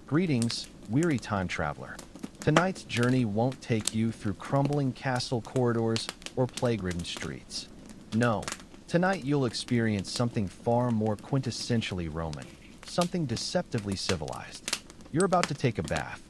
Greetings, weary time traveler. Tonight's journey won't take you through crumbling castle corridors or plague-ridden streets. No, tonight you'll experience something far more quintessentially Roman, something deceptively civilized. You're about to take a bath.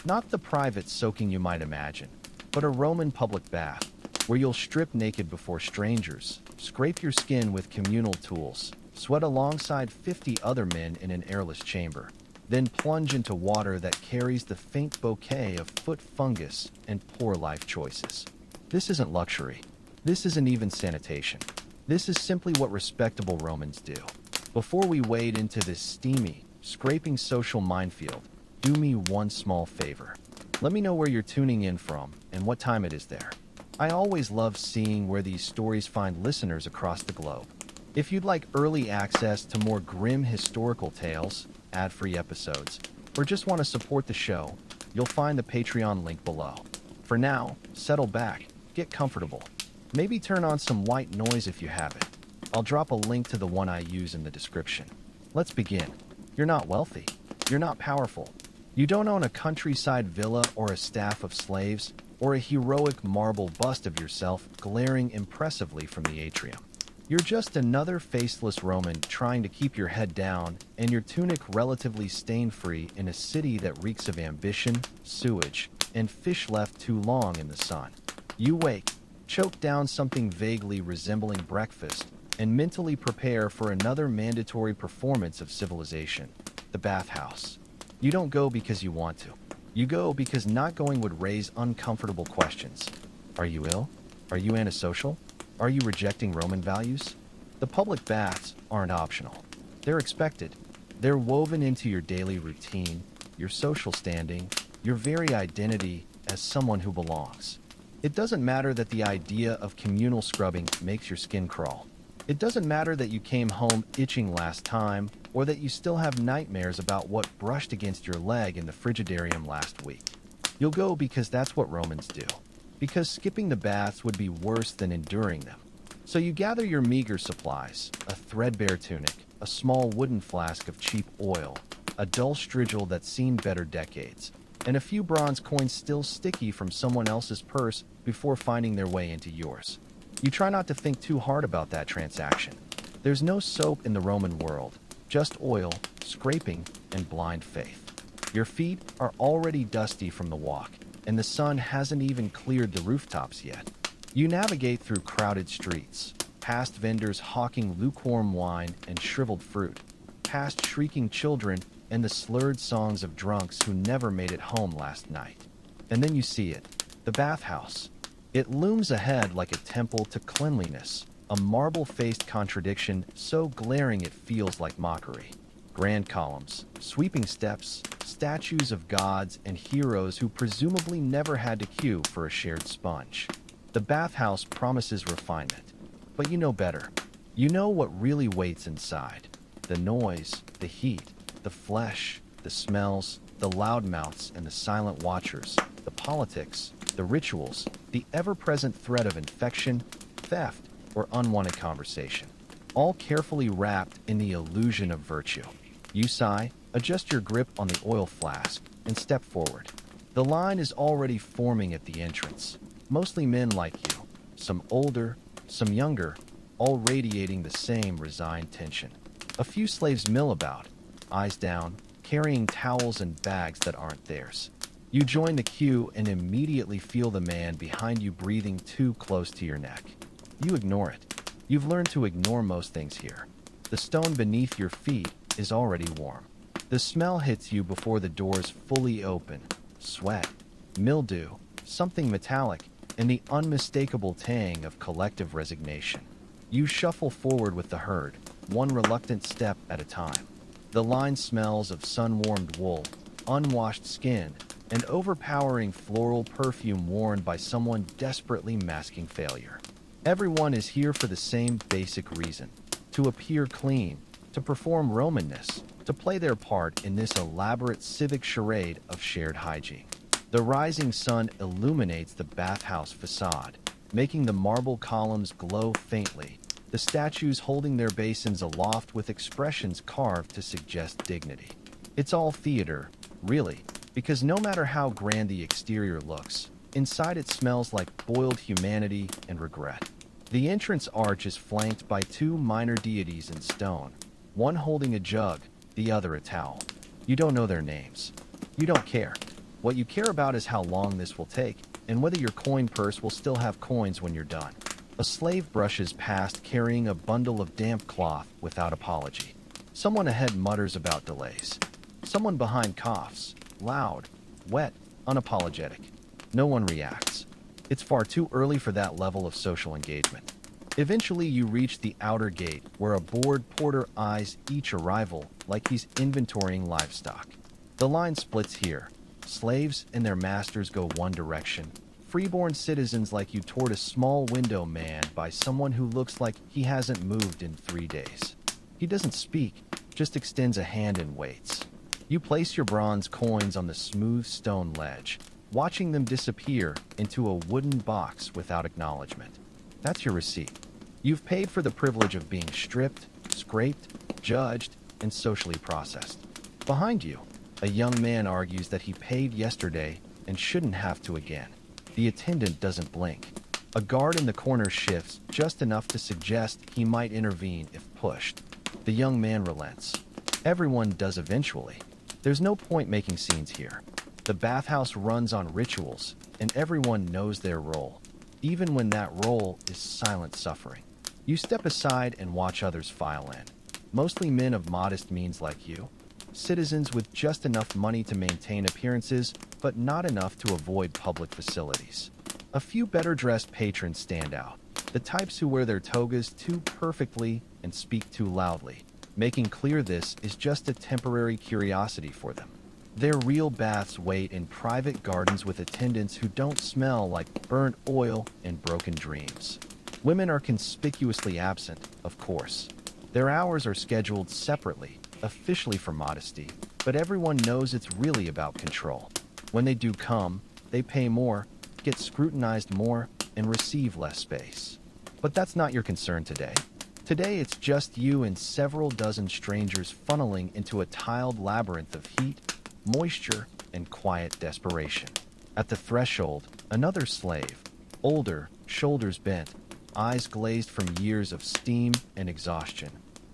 Not the private soaking you might imagine, but a Roman public bath, where you'll strip naked before strangers, scrape your skin with communal tools, sweat alongside 50 other men in an airless chamber, then plunge into water that carries the faint bouquet of foot fungus and poor life choices. This isn't luxury. This isn't even sanitation. This is simply what respectable Romans do. Before we wade into this steamy, scraping social minefield, do me one small favor. Let me know where you're tuning in from and what time it is there. I always love seeing where these stories find listeners across the globe. If you'd like early access to more grim historical tales, ad-free episodes, or just want to support the show, you'll find the Patreon link below. For now, settle back, get comfortable. Maybe turn on some white noise if you have it. I'll drop a link to the one I use in the description. Let's begin. You're not wealthy. You're not powerful. You don't own a countryside villa or a staff of slaves, or a heroic marble bust of yourself glaring impressively from the atrium. You're just another faceless Roman trying to keep your head down and your tunic relatively stain-free in a city that reeks of ambition, sewage, and fish left too long in the sun. You wake, choke down something vaguely resembling breakfast, and mentally prepare for another mandatory performance of civilization, the bathhouse. You don't go because you want to. You go because not going would raise uncomfortable questions. Are you ill? Are you antisocial? Are you rejecting Roman values? The public baths aren't optional. They're expected. They're woven into your daily routine, your social standing, your very identity as someone who belongs. It doesn't matter that the idea of communal scrubbing makes your skin crawl. It doesn't matter that you came home itching last time, or that you still have nightmares about what brushed against your leg in the frigidarium last week. You'll go because that's what Romans do. Because skipping the baths would be worse than enduring them. So you gather your meager supplies, a threadbare tunic, a small wooden flask of cheap oil, a dull strigil that's seen better decades, and a few bronze coins still sticky from someone else's purse before finding their way into yours. You try not to think too hard about that transaction. There's no soap in the Roman world, just oil, scraping, and blind faith. Your feet are already dusty from the walk, and the sun hasn't even cleared the rooftops yet. You navigate through crowded streets, past vendors hawking lukewarm wine and shriveled fruit, past shrieking children and the slurred songs of drunks who never made it home last night. And then you see it, the bathhouse. It looms ahead like a temple to cleanliness, a marble-faced contradiction so glaring it feels like mockery. Grand columns, sweeping steps, statues of gods and heroes who presumably never had to queue for a shared sponge. The bathhouse promises refinement, but you know better. You know what really waits inside. The noise, the heat, the flesh, the smells, the loudmouths and the silent watchers, the politics, the rituals, the ever-present threat of infection, theft, or unwanted conversation. All carefully wrapped in the illusion of virtue. You sigh, adjust your grip on the oil flask, and step forward. The line is already forming at the entrance. Mostly men like you. Some older, some younger, all radiating the same resigned tension. A few slaves mill about, eyes down, carrying towels and bags that aren't theirs. You join the queue and immediately feel the man behind you breathing too close to your neck. You ignore it. You've learned to ignore most things here. The stone beneath your feet is already warm. The smell hits you before the doors fully open. Sweat, mildew, something metallic, and the unmistakable tang of collective resignation. You shuffle forward with the herd, one reluctant step at a time. The line smells of sun-warmed wool, unwashed skin, and overpowering floral perfume worn by someone desperately masking failure. Everyone is here for the same basic reason: to appear clean, to perform Romanness, to play their part in this elaborate civic charade of shared hygiene. The rising sun illuminates the bathhouse facade, making the marble columns glow faintly, the statues holding their basins aloft with expressions carved to suggest dignity. It's all theater, really, because no matter how grand the exterior looks, inside it smells like boiled humanity and regret. The entrance arch is flanked by two minor deities in stone, one holding a jug, the other a towel. You don't know their names. You don't care. What you care about is how long this will take, and whether your coin purse will still have coins when you're done. A slave brushes past carrying a bundle of damp cloth without apology. Someone ahead mutters about delays. Someone behind coughs, loud, wet, unapologetic. No one reacts. It's far too early for that level of social engagement. Eventually, you reach the outer gate, where a bored porter eyes each arrival like he's inventorying livestock. The line splits here. Slaves and their masters go one direction. Freeborn citizens like you toward a small window manned by someone who looks like he hasn't moved in 3 days. He doesn't speak, just extends a hand and waits. You place your bronze coins on the smooth stone ledge, watching them disappear into a wooden box without acknowledgement. That's your receipt. You've paid for the privilege of being stripped, scraped, judged, and socially processed. Behind you, a young man argues that he paid yesterday and shouldn't have to again. The attendant doesn't blink. A guard in the corner shifts just enough to suggest he might intervene if pushed. The young man relents. Everyone does eventually. There's no point making scenes here. The bathhouse runs on rituals, and everyone knows their role, even when that role is silent suffering. You step aside and watch others file in. Mostly men of modest means like you. Citizens with just enough money to maintain appearances, but not enough to avoid public facilities. A few better-dressed patrons stand out, the types who wear their togas too perfectly and speak too loudly, making clear this is just a temporary curiosity for them. Their real baths wait in private gardens with attendants who don't smell like burnt oil and broken dreams. Women are conspicuously absent, of course. Their hours are scheduled separately, officially for modesty, but everyone knows it's really about control. When they do come, they pay more, get scrutinized more, and receive less space. But that's not your concern today. Today it's just you and several dozen strangers funneling into a tiled labyrinth of heat, moisture, and quiet desperation. At the threshold, another slave, older, shoulders bent, eyes glazed from years of steam and exhaustion,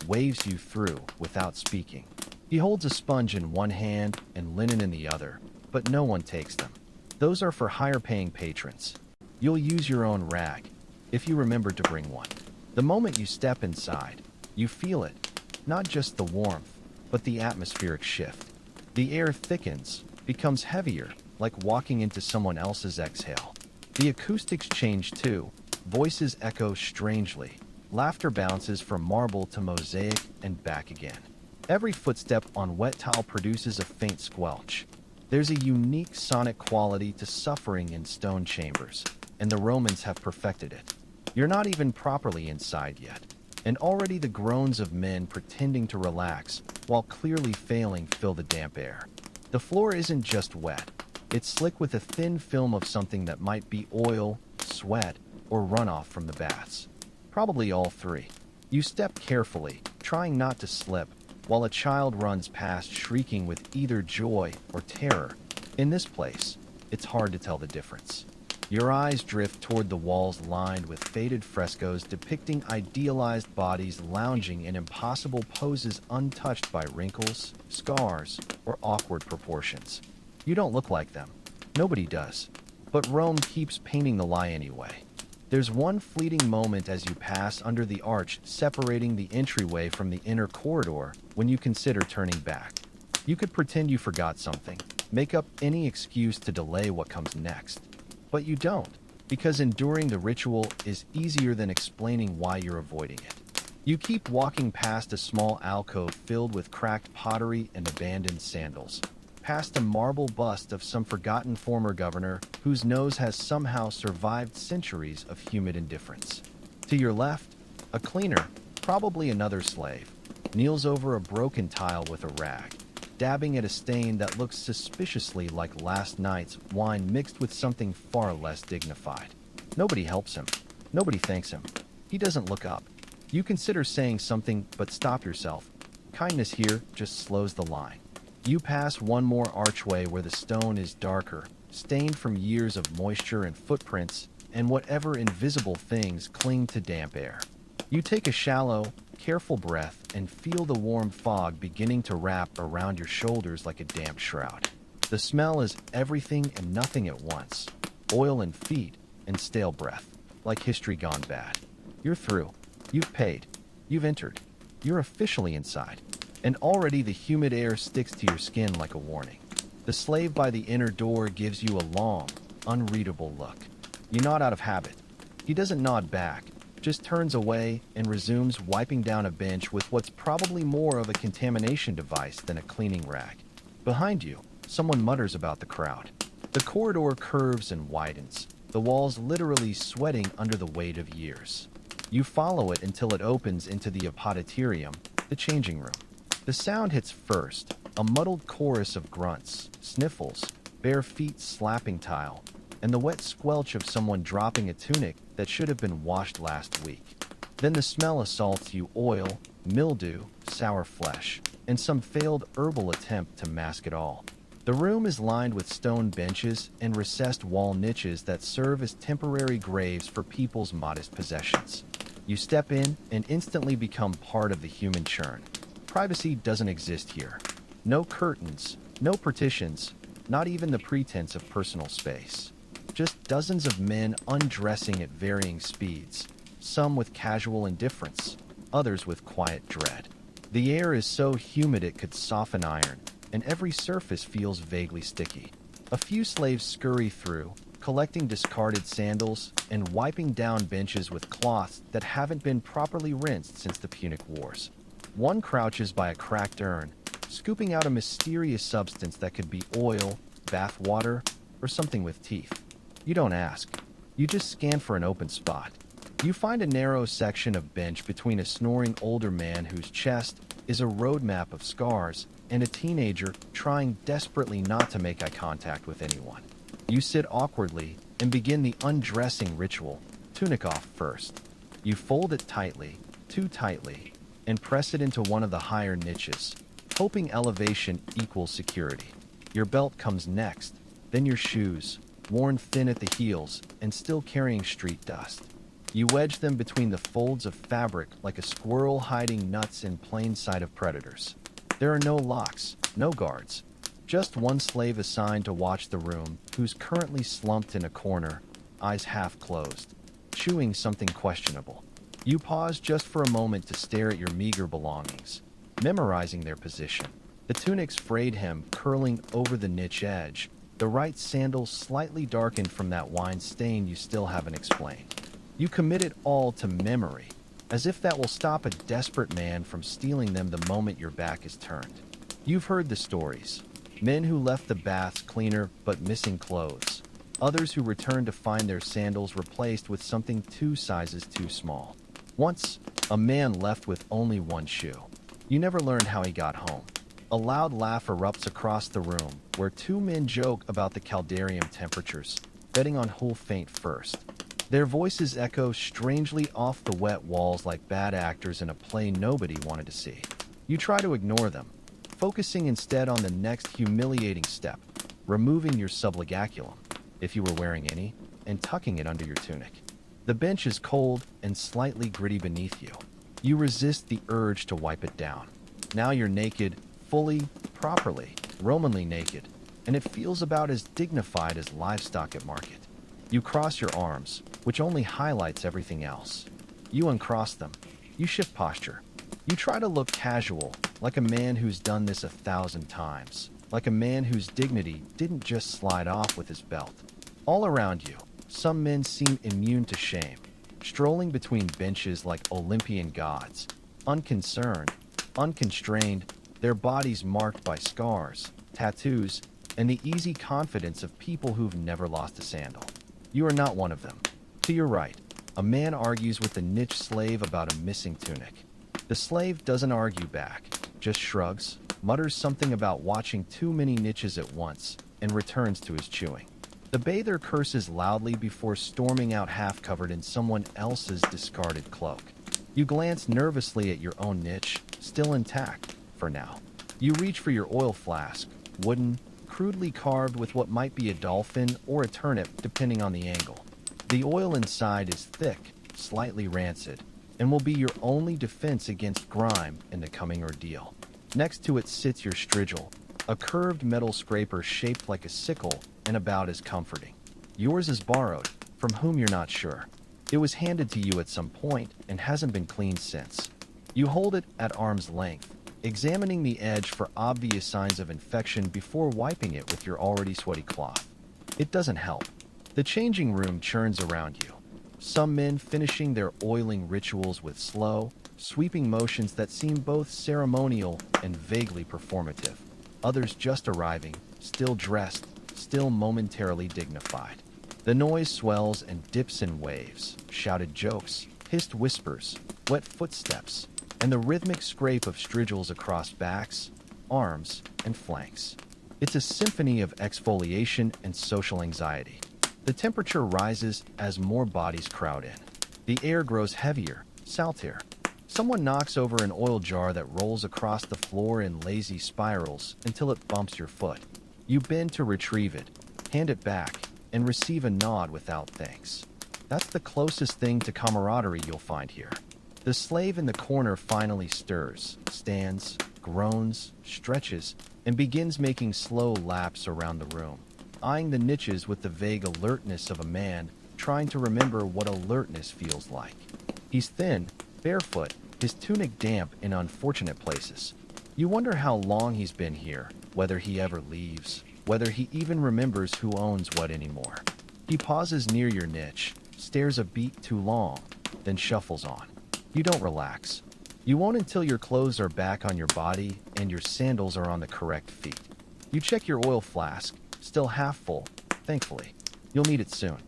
waves you through without speaking. He holds a sponge in one hand and linen in the other, but no one takes them. Those are for higher-paying patrons. You'll use your own rag, if you remember to bring one. The moment you step inside, you feel it, not just the warmth, but the atmospheric shift. The air thickens, becomes heavier, like walking into someone else's exhale. The acoustics change too. Voices echo strangely. Laughter bounces from marble to mosaic and back again. Every footstep on wet tile produces a faint squelch. There's a unique sonic quality to suffering in stone chambers, and the Romans have perfected it. You're not even properly inside yet, and already the groans of men pretending to relax while clearly failing fill the damp air. The floor isn't just wet. It's slick with a thin film of something that might be oil, sweat, or runoff from the baths. Probably all three. You step carefully, trying not to slip, while a child runs past shrieking with either joy or terror. In this place, it's hard to tell the difference. Your eyes drift toward the walls lined with faded frescoes depicting idealized bodies lounging in impossible poses untouched by wrinkles, scars, or awkward proportions. You don't look like them. Nobody does. But Rome keeps painting the lie anyway. There's one fleeting moment as you pass under the arch separating the entryway from the inner corridor when you consider turning back. You could pretend you forgot something, make up any excuse to delay what comes next. But you don't, because enduring the ritual is easier than explaining why you're avoiding it. You keep walking past a small alcove filled with cracked pottery and abandoned sandals, past a marble bust of some forgotten former governor whose nose has somehow survived centuries of humid indifference. To your left, a cleaner, probably another slave, kneels over a broken tile with a rag, dabbing at a stain that looks suspiciously like last night's wine mixed with something far less dignified. Nobody helps him. Nobody thanks him. He doesn't look up. You consider saying something, but stop yourself. Kindness here just slows the line. You pass one more archway where the stone is darker, stained from years of moisture and footprints, and whatever invisible things cling to damp air. You take a shallow, careful breath and feel the warm fog beginning to wrap around your shoulders like a damp shroud. The smell is everything and nothing at once. Oil and feet and stale breath, like history gone bad. You're through. You've paid. You've entered. You're officially inside. And already the humid air sticks to your skin like a warning. The slave by the inner door gives you a long, unreadable look. You nod out of habit. He doesn't nod back, just turns away and resumes wiping down a bench with what's probably more of a contamination device than a cleaning rag. Behind you, someone mutters about the crowd. The corridor curves and widens, the walls literally sweating under the weight of years. You follow it until it opens into the apodyterium, the changing room. The sound hits first, a muddled chorus of grunts, sniffles, bare feet slapping tile, and the wet squelch of someone dropping a tunic that should have been washed last week. Then the smell assaults you: oil, mildew, sour flesh, and some failed herbal attempt to mask it all. The room is lined with stone benches and recessed wall niches that serve as temporary graves for people's modest possessions. You step in and instantly become part of the human churn. Privacy doesn't exist here. No curtains, no partitions, not even the pretense of personal space. Just dozens of men undressing at varying speeds, some with casual indifference, others with quiet dread. The air is so humid it could soften iron, and every surface feels vaguely sticky. A few slaves scurry through, collecting discarded sandals and wiping down benches with cloths that haven't been properly rinsed since the Punic Wars. One crouches by a cracked urn, scooping out a mysterious substance that could be oil, bath water, or something with teeth. You don't ask. You just scan for an open spot. You find a narrow section of bench between a snoring older man whose chest is a roadmap of scars and a teenager trying desperately not to make eye contact with anyone. You sit awkwardly and begin the undressing ritual, tunic off first. You fold it tightly, too tightly, and press it into one of the higher niches, hoping elevation equals security. Your belt comes next, then your shoes, worn thin at the heels and still carrying street dust. You wedge them between the folds of fabric like a squirrel hiding nuts in plain sight of predators. There are no locks, no guards, just one slave assigned to watch the room, who's currently slumped in a corner, eyes half closed, chewing something questionable. You pause just for a moment to stare at your meager belongings, memorizing their position. The tunic's frayed hem curling over the niche edge, the right sandal slightly darkened from that wine stain you still haven't explained. You commit it all to memory, as if that will stop a desperate man from stealing them the moment your back is turned. You've heard the stories. Men who left the baths cleaner but missing clothes. Others who returned to find their sandals replaced with something 2 sizes too small. Once, a man left with only one shoe. You never learned how he got home. A loud laugh erupts across the room, where 2 men joke about the caldarium temperatures, betting on who'll faint first. Their voices echo strangely off the wet walls like bad actors in a play nobody wanted to see. You try to ignore them, focusing instead on the next humiliating step, removing your subligulum, if you were wearing any, and tucking it under your tunic. The bench is cold and slightly gritty beneath you. You resist the urge to wipe it down. Now you're naked, fully, properly, Romanly naked, and it feels about as dignified as livestock at market. You cross your arms, which only highlights everything else. You uncross them. You shift posture. You try to look casual, like a man who's done this 1,000 times, like a man whose dignity didn't just slide off with his belt. All around you, some men seem immune to shame, strolling between benches like Olympian gods, unconcerned, unconstrained, their bodies marked by scars, tattoos, and the easy confidence of people who've never lost a sandal. You are not one of them. To your right, a man argues with a niche slave about a missing tunic. The slave doesn't argue back, just shrugs, mutters something about watching too many niches at once, and returns to his chewing. The bather curses loudly before storming out half-covered in someone else's discarded cloak. You glance nervously at your own niche, still intact, for now. You reach for your oil flask, wooden, crudely carved with what might be a dolphin or a turnip depending on the angle. The oil inside is thick, slightly rancid, and will be your only defense against grime in the coming ordeal. Next to it sits your strigil, a curved metal scraper shaped like a sickle and about as comforting. Yours is borrowed, from whom you're not sure. It was handed to you at some point and hasn't been cleaned since. You hold it at arm's length, examining the edge for obvious signs of infection before wiping it with your already sweaty cloth. It doesn't help. The changing room churns around you. Some men finishing their oiling rituals with slow, sweeping motions that seem both ceremonial and vaguely performative. Others just arriving, still dressed, still momentarily dignified. The noise swells and dips in waves, shouted jokes, hissed whispers, wet footsteps, and the rhythmic scrape of strigils across backs, arms, and flanks. It's a symphony of exfoliation and social anxiety. The temperature rises as more bodies crowd in. The air grows heavier, saltier. Someone knocks over an oil jar that rolls across the floor in lazy spirals until it bumps your foot. You bend to retrieve it, hand it back, and receive a nod without thanks. That's the closest thing to camaraderie you'll find here. The slave in the corner finally stirs, stands, groans, stretches, and begins making slow laps around the room, eyeing the niches with the vague alertness of a man trying to remember what alertness feels like. He's thin, barefoot, his tunic damp in unfortunate places. You wonder how long he's been here, whether he ever leaves, whether he even remembers who owns what anymore. He pauses near your niche, stares a beat too long, then shuffles on. You don't relax. You won't until your clothes are back on your body and your sandals are on the correct feet. You check your oil flask, still half full, thankfully. You'll need it soon.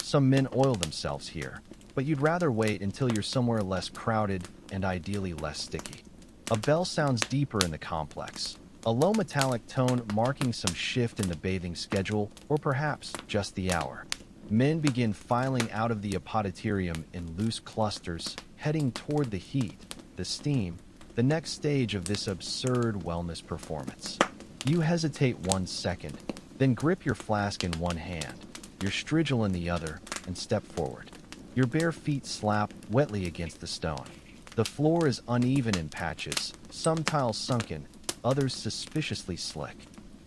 Some men oil themselves here, but you'd rather wait until you're somewhere less crowded and ideally less sticky. A bell sounds deeper in the complex, a low metallic tone marking some shift in the bathing schedule or perhaps just the hour. Men begin filing out of the apodyterium in loose clusters, heading toward the heat, the steam, the next stage of this absurd wellness performance. You hesitate 1 second, then grip your flask in one hand, your strigil in the other, and step forward. Your bare feet slap wetly against the stone. The floor is uneven in patches, some tiles sunken, others suspiciously slick.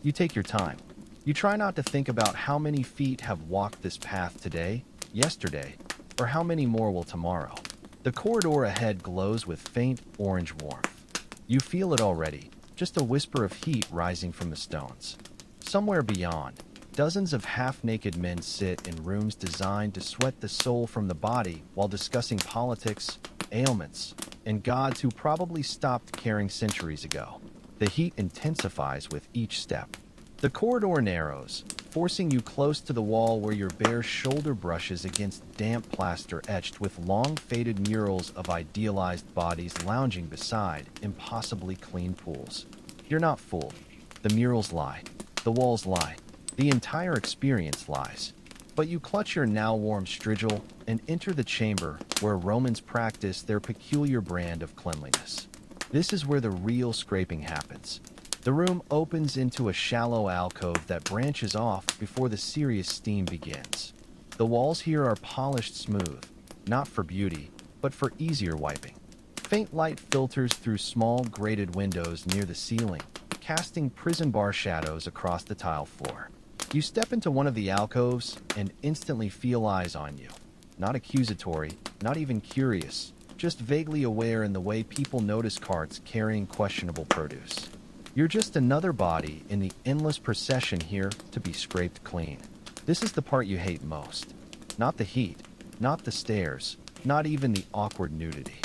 You take your time. You try not to think about how many feet have walked this path today, yesterday, or how many more will tomorrow. The corridor ahead glows with faint orange warmth. You feel it already, just a whisper of heat rising from the stones. Somewhere beyond, dozens of half-naked men sit in rooms designed to sweat the soul from the body while discussing politics, ailments, and gods who probably stopped caring centuries ago. The heat intensifies with each step. The corridor narrows, forcing you close to the wall where your bare shoulder brushes against damp plaster etched with long faded murals of idealized bodies lounging beside impossibly clean pools. You're not fooled. The murals lie. The walls lie. The entire experience lies. But you clutch your now warm strigil and enter the chamber where Romans practice their peculiar brand of cleanliness. This is where the real scraping happens. The room opens into a shallow alcove that branches off before the serious steam begins. The walls here are polished smooth, not for beauty, but for easier wiping. Faint light filters through small grated windows near the ceiling, casting prison bar shadows across the tile floor. You step into one of the alcoves and instantly feel eyes on you. Not accusatory, not even curious, just vaguely aware in the way people notice carts carrying questionable produce. You're just another body in the endless procession here to be scraped clean. This is the part you hate most. Not the heat, not the stares, not even the awkward nudity.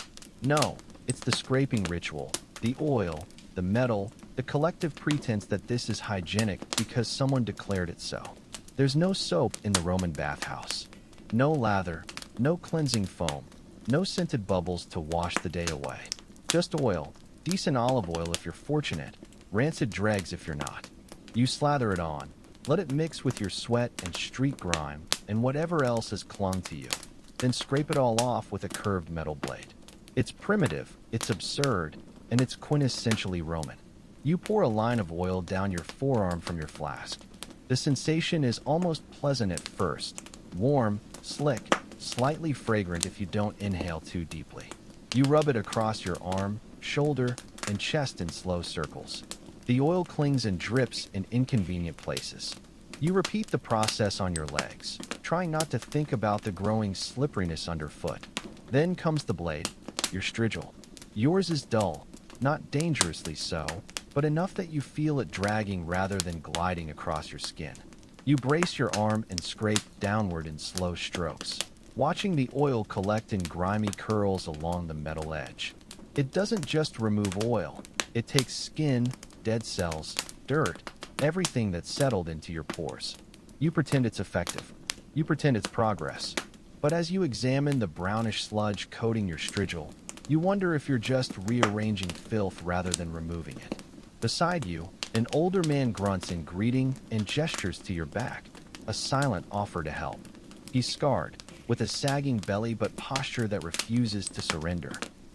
No, it's the scraping ritual, the oil, the metal, the collective pretense that this is hygienic because someone declared it so. There's no soap in the Roman bathhouse. No lather, no cleansing foam, no scented bubbles to wash the day away. Just oil, decent olive oil if you're fortunate, rancid dregs if you're not. You slather it on, let it mix with your sweat and street grime and whatever else has clung to you, then scrape it all off with a curved metal blade. It's primitive, it's absurd, and it's quintessentially Roman. You pour a line of oil down your forearm from your flask. The sensation is almost pleasant at first, warm, slick, slightly fragrant if you don't inhale too deeply. You rub it across your arm, shoulder, and chest in slow circles. The oil clings and drips in inconvenient places. You repeat the process on your legs, trying not to think about the growing slipperiness underfoot. Then comes the blade, your strigil. Yours is dull, not dangerously so, but enough that you feel it dragging rather than gliding across your skin. You brace your arm and scrape downward in slow strokes, watching the oil collect in grimy curls along the metal edge. It doesn't just remove oil, it takes skin, dead cells, dirt, everything that's settled into your pores. You pretend it's effective. You pretend it's progress. But as you examine the brownish sludge coating your strigil, you wonder if you're just rearranging filth rather than removing it. Beside you, an older man grunts in greeting and gestures to your back, a silent offer to help. He's scarred, with a sagging belly but posture that refuses to surrender.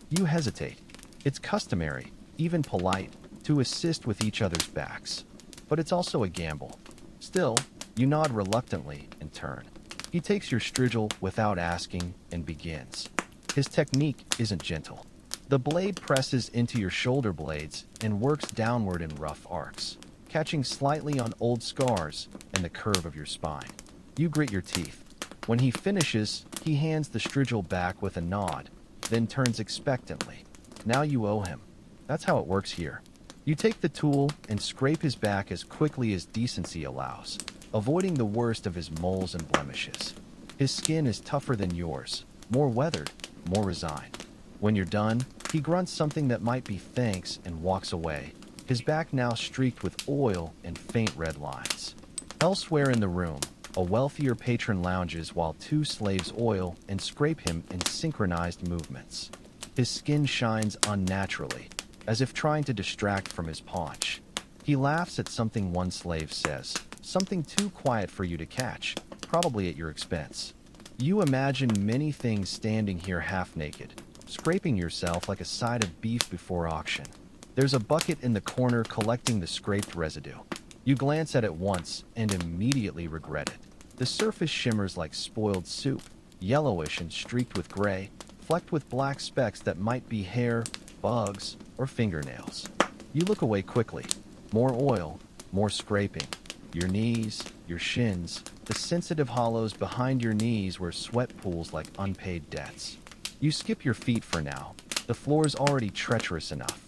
You hesitate. It's customary, even polite, to assist with each other's backs. But it's also a gamble. Still, you nod reluctantly and turn. He takes your strigil without asking and begins. His technique isn't gentle. The blade presses into your shoulder blades and works downward in rough arcs, catching slightly on old scars and the curve of your spine. You grit your teeth. When he finishes, he hands the strigil back with a nod, then turns expectantly. Now you owe him. That's how it works here. You take the tool and scrape his back as quickly as decency allows, avoiding the worst of his moles and blemishes. His skin is tougher than yours, more weathered, more resigned. When you're done, he grunts something that might be thanks and walks away, his back now streaked with oil and faint red lines. Elsewhere in the room, a wealthier patron lounges while two slaves oil and scrape him in synchronized movements. His skin shines unnaturally, as if trying to distract from his paunch. He laughs at something one slave says, something too quiet for you to catch, probably at your expense. You imagine many things standing here half-naked, scraping yourself like a side of beef before auction. There's a bucket in the corner collecting the scraped residue. You glance at it once and immediately regret it. The surface shimmers like spoiled soup, yellowish and streaked with gray, flecked with black specks that might be hair, bugs, or fingernails. You look away quickly. More oil, more scraping. Your knees, your shins, the sensitive hollows behind your knees where sweat pools like unpaid debts. You skip your feet for now. The floor's already treacherous enough.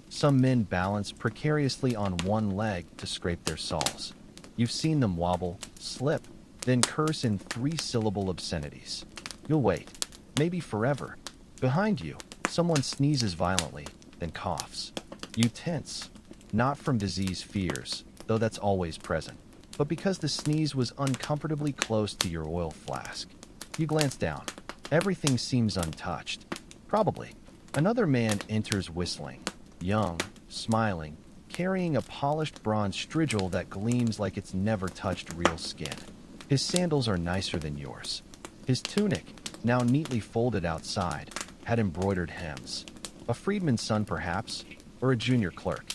Some men balance precariously on one leg to scrape their soles. You've seen them wobble, slip, then curse in three-syllable obscenities. You'll wait, maybe forever. Behind you, someone sneezes violently, then coughs. You tense, not from disease fears, though that's always present, but because the sneeze was uncomfortably close to your oil flask. You glance down. Everything seems untouched. Probably. Another man enters whistling, young, smiling, carrying a polished bronze strigil that gleams like it's never touched real skin. His sandals are nicer than yours. His tunic, now neatly folded outside, had embroidered hems. A freedman's son perhaps, or a junior clerk.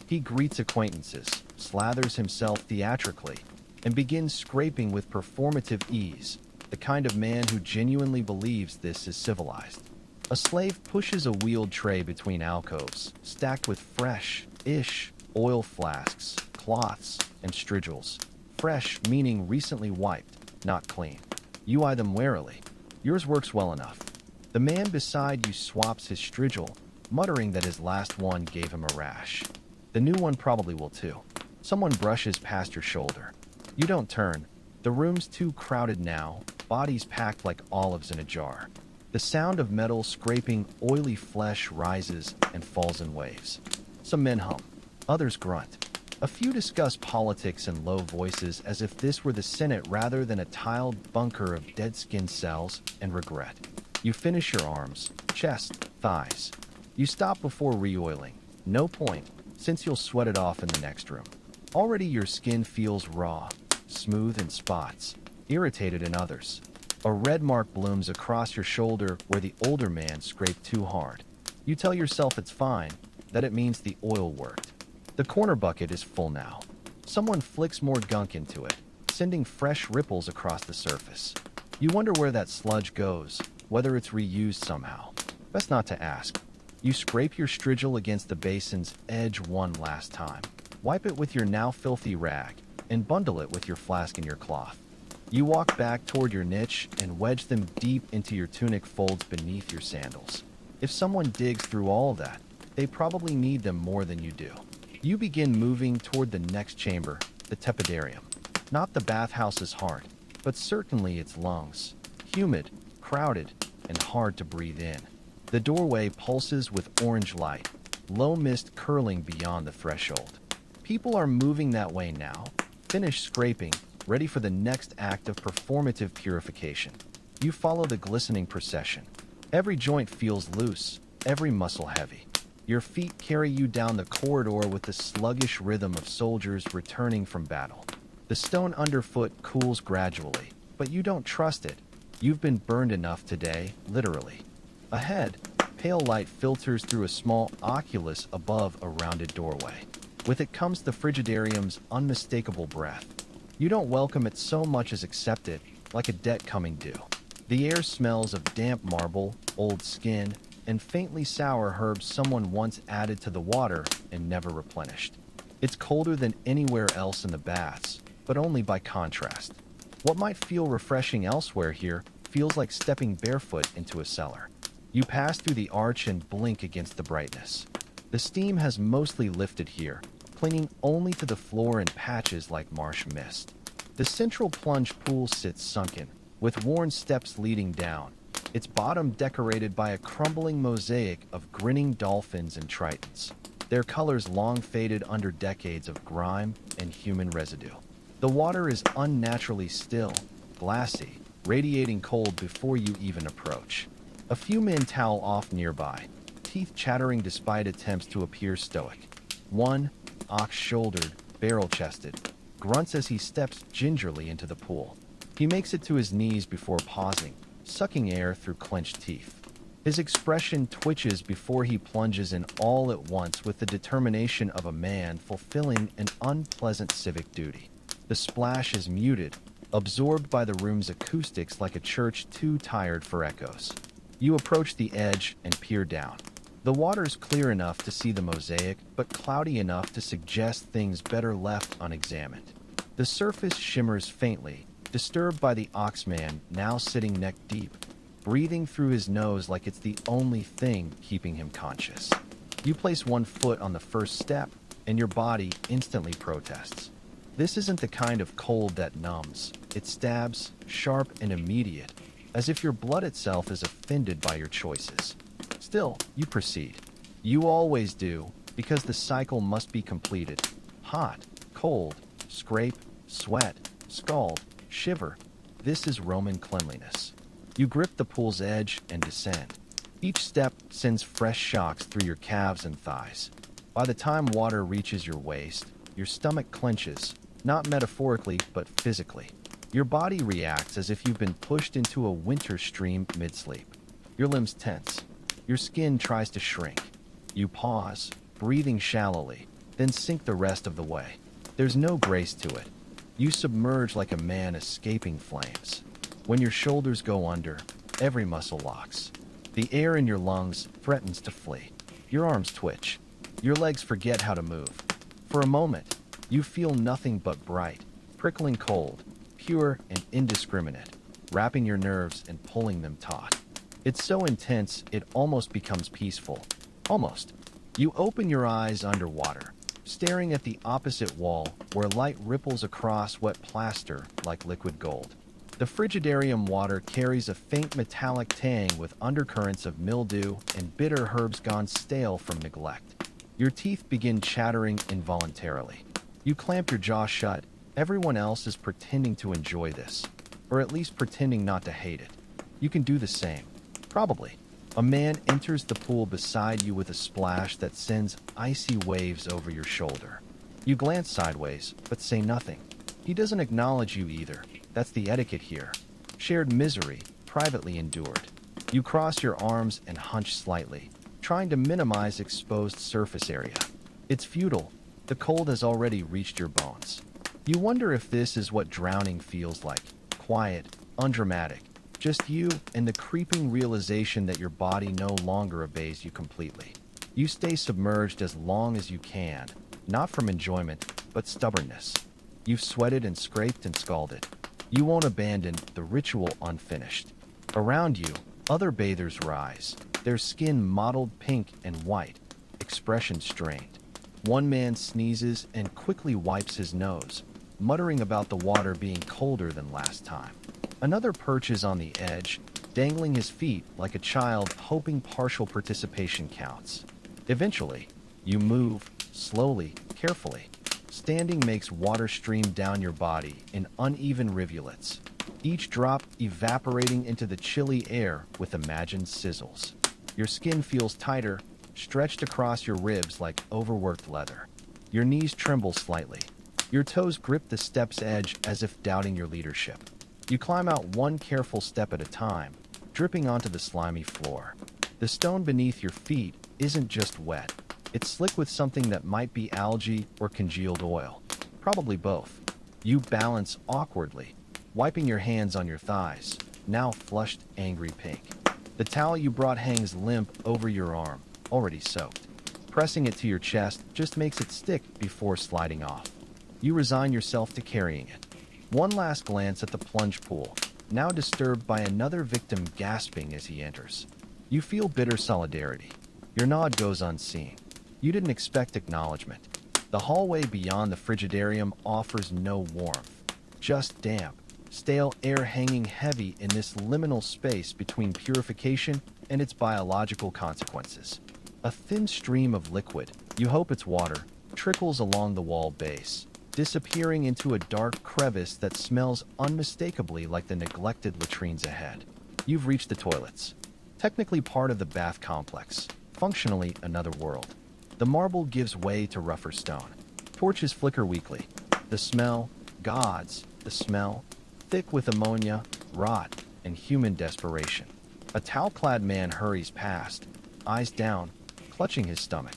He greets acquaintances, slathers himself theatrically, and begins scraping with performative ease, the kind of man who genuinely believes this is civilized. A slave pushes a wheeled tray between alcoves, stacked with fresh-ish oil flasks, cloths, and strigils. Fresh meaning recently wiped, not clean. You eye them warily. Yours works well enough. The man beside you swaps his strigil, muttering that his last one gave him a rash. The new one probably will too. Someone brushes past your shoulder. You don't turn. The room's too crowded now, bodies packed like olives in a jar. The sound of metal scraping oily flesh rises and falls in waves. Some men hum. Others grunt. A few discuss politics in low voices as if this were the Senate rather than a tiled bunker of dead skin cells and regret. You finish your arms, chest, thighs. You stop before re-oiling. No point, since you'll sweat it off in the next room. Already your skin feels raw, smooth in spots, irritated in others. A red mark blooms across your shoulder where the older man scraped too hard. You tell yourself it's fine, that it means the oil worked. The corner bucket is full now. Someone flicks more gunk into it, sending fresh ripples across the surface. You wonder where that sludge goes, whether it's reused somehow. Best not to ask. You scrape your strigil against the basin's edge one last time. Wipe it with your now filthy rag, and bundle it with your flask and your cloth. You walk back toward your niche and wedge them deep into your tunic folds beneath your sandals. If someone digs through all of that, they probably need them more than you do. You begin moving toward the next chamber, the tepidarium. Not the bathhouse's heart, but certainly its lungs. Humid, crowded, and hard to breathe in. The doorway pulses with orange light, low mist curling beyond the threshold. People are moving that way now, finished scraping, ready for the next act of performative purification. You follow the glistening procession. Every joint feels loose, every muscle heavy. Your feet carry you down the corridor with the sluggish rhythm of soldiers returning from battle. The stone underfoot cools gradually, but you don't trust it. You've been burned enough today, literally. Ahead, pale light filters through a small oculus above a rounded doorway. With it comes the frigidarium's unmistakable breath. You don't welcome it so much as accept it, like a debt coming due. The air smells of damp marble, old skin, and faintly sour herbs someone once added to the water and never replenished. It's colder than anywhere else in the baths, but only by contrast. What might feel refreshing elsewhere here feels like stepping barefoot into a cellar. You pass through the arch and blink against the brightness. The steam has mostly lifted here, clinging only to the floor in patches like marsh mist. The central plunge pool sits sunken, with worn steps leading down, its bottom decorated by a crumbling mosaic of grinning dolphins and tritons, their colors long faded under decades of grime and human residue. The water is unnaturally still, glassy, radiating cold before you even approach. A few men towel off nearby, teeth chattering despite attempts to appear stoic. One, ox-shouldered, barrel-chested, grunts as he steps gingerly into the pool. He makes it to his knees before pausing, sucking air through clenched teeth. His expression twitches before he plunges in all at once with the determination of a man fulfilling an unpleasant civic duty. The splash is muted, absorbed by the room's acoustics like a church too tired for echoes. You approach the edge and peer down. The water's clear enough to see the mosaic, but cloudy enough to suggest things better left unexamined. The surface shimmers faintly, disturbed by the oxman now sitting neck deep, breathing through his nose like it's the only thing keeping him conscious. You place one foot on the first step, and your body instantly protests. This isn't the kind of cold that numbs. It stabs, sharp and immediate, as if your blood itself is offended by your choices. Still, you proceed. You always do, because the cycle must be completed. Hot, cold, scrape, sweat, scald, shiver. This is Roman cleanliness. You grip the pool's edge and descend. Each step sends fresh shocks through your calves and thighs. By the time water reaches your waist, your stomach clenches, not metaphorically, but physically. Your body reacts as if you've been pushed into a winter stream mid-sleep. Your limbs tense. Your skin tries to shrink. You pause, breathing shallowly, then sink the rest of the way. There's no grace to it. You submerge like a man escaping flames. When your shoulders go under, every muscle locks. The air in your lungs threatens to flee. Your arms twitch. Your legs forget how to move. For a moment, you feel nothing but bright, prickling cold, pure and indiscriminate, wrapping your nerves and pulling them taut. It's so intense, it almost becomes peaceful. Almost. You open your eyes underwater, staring at the opposite wall where light ripples across wet plaster like liquid gold. The frigidarium water carries a faint metallic tang with undercurrents of mildew and bitter herbs gone stale from neglect. Your teeth begin chattering involuntarily. You clamp your jaw shut. Everyone else is pretending to enjoy this, or at least pretending not to hate it. You can do the same. Probably. A man enters the pool beside you with a splash that sends icy waves over your shoulder. You glance sideways, but say nothing. He doesn't acknowledge you either. That's the etiquette here. Shared misery, privately endured. You cross your arms and hunch slightly, trying to minimize exposed surface area. It's futile. The cold has already reached your bones. You wonder if this is what drowning feels like. Quiet, undramatic, just you and the creeping realization that your body no longer obeys you completely. You stay submerged as long as you can, not from enjoyment, but stubbornness. You've sweated and scraped and scalded. You won't abandon the ritual unfinished. Around you, other bathers rise, their skin mottled pink and white, expression strained. One man sneezes and quickly wipes his nose, muttering about the water being colder than last time. Another perches on the edge, dangling his feet like a child hoping partial participation counts. Eventually, you move, slowly, carefully. Standing makes water stream down your body in uneven rivulets, each drop evaporating into the chilly air with imagined sizzles. Your skin feels tighter, stretched across your ribs like overworked leather. Your knees tremble slightly. Your toes grip the step's edge as if doubting your leadership. You climb out one careful step at a time, dripping onto the slimy floor. The stone beneath your feet isn't just wet. It's slick with something that might be algae or congealed oil. Probably both. You balance awkwardly, wiping your hands on your thighs, now flushed angry pink. The towel you brought hangs limp over your arm, already soaked. Pressing it to your chest just makes it stick before sliding off. You resign yourself to carrying it. One last glance at the plunge pool, now disturbed by another victim gasping as he enters. You feel bitter solidarity. Your nod goes unseen. You didn't expect acknowledgement. The hallway beyond the frigidarium offers no warmth, just damp, stale air hanging heavy in this liminal space between purification and its biological consequences. A thin stream of liquid, you hope it's water, trickles along the wall base, disappearing into a dark crevice that smells unmistakably like the neglected latrines ahead. You've reached the toilets. Technically part of the bath complex, functionally another world. The marble gives way to rougher stone. Torches flicker weakly. The smell, gods, the smell, thick with ammonia, rot, and human desperation. A towel-clad man hurries past, eyes down, clutching his stomach.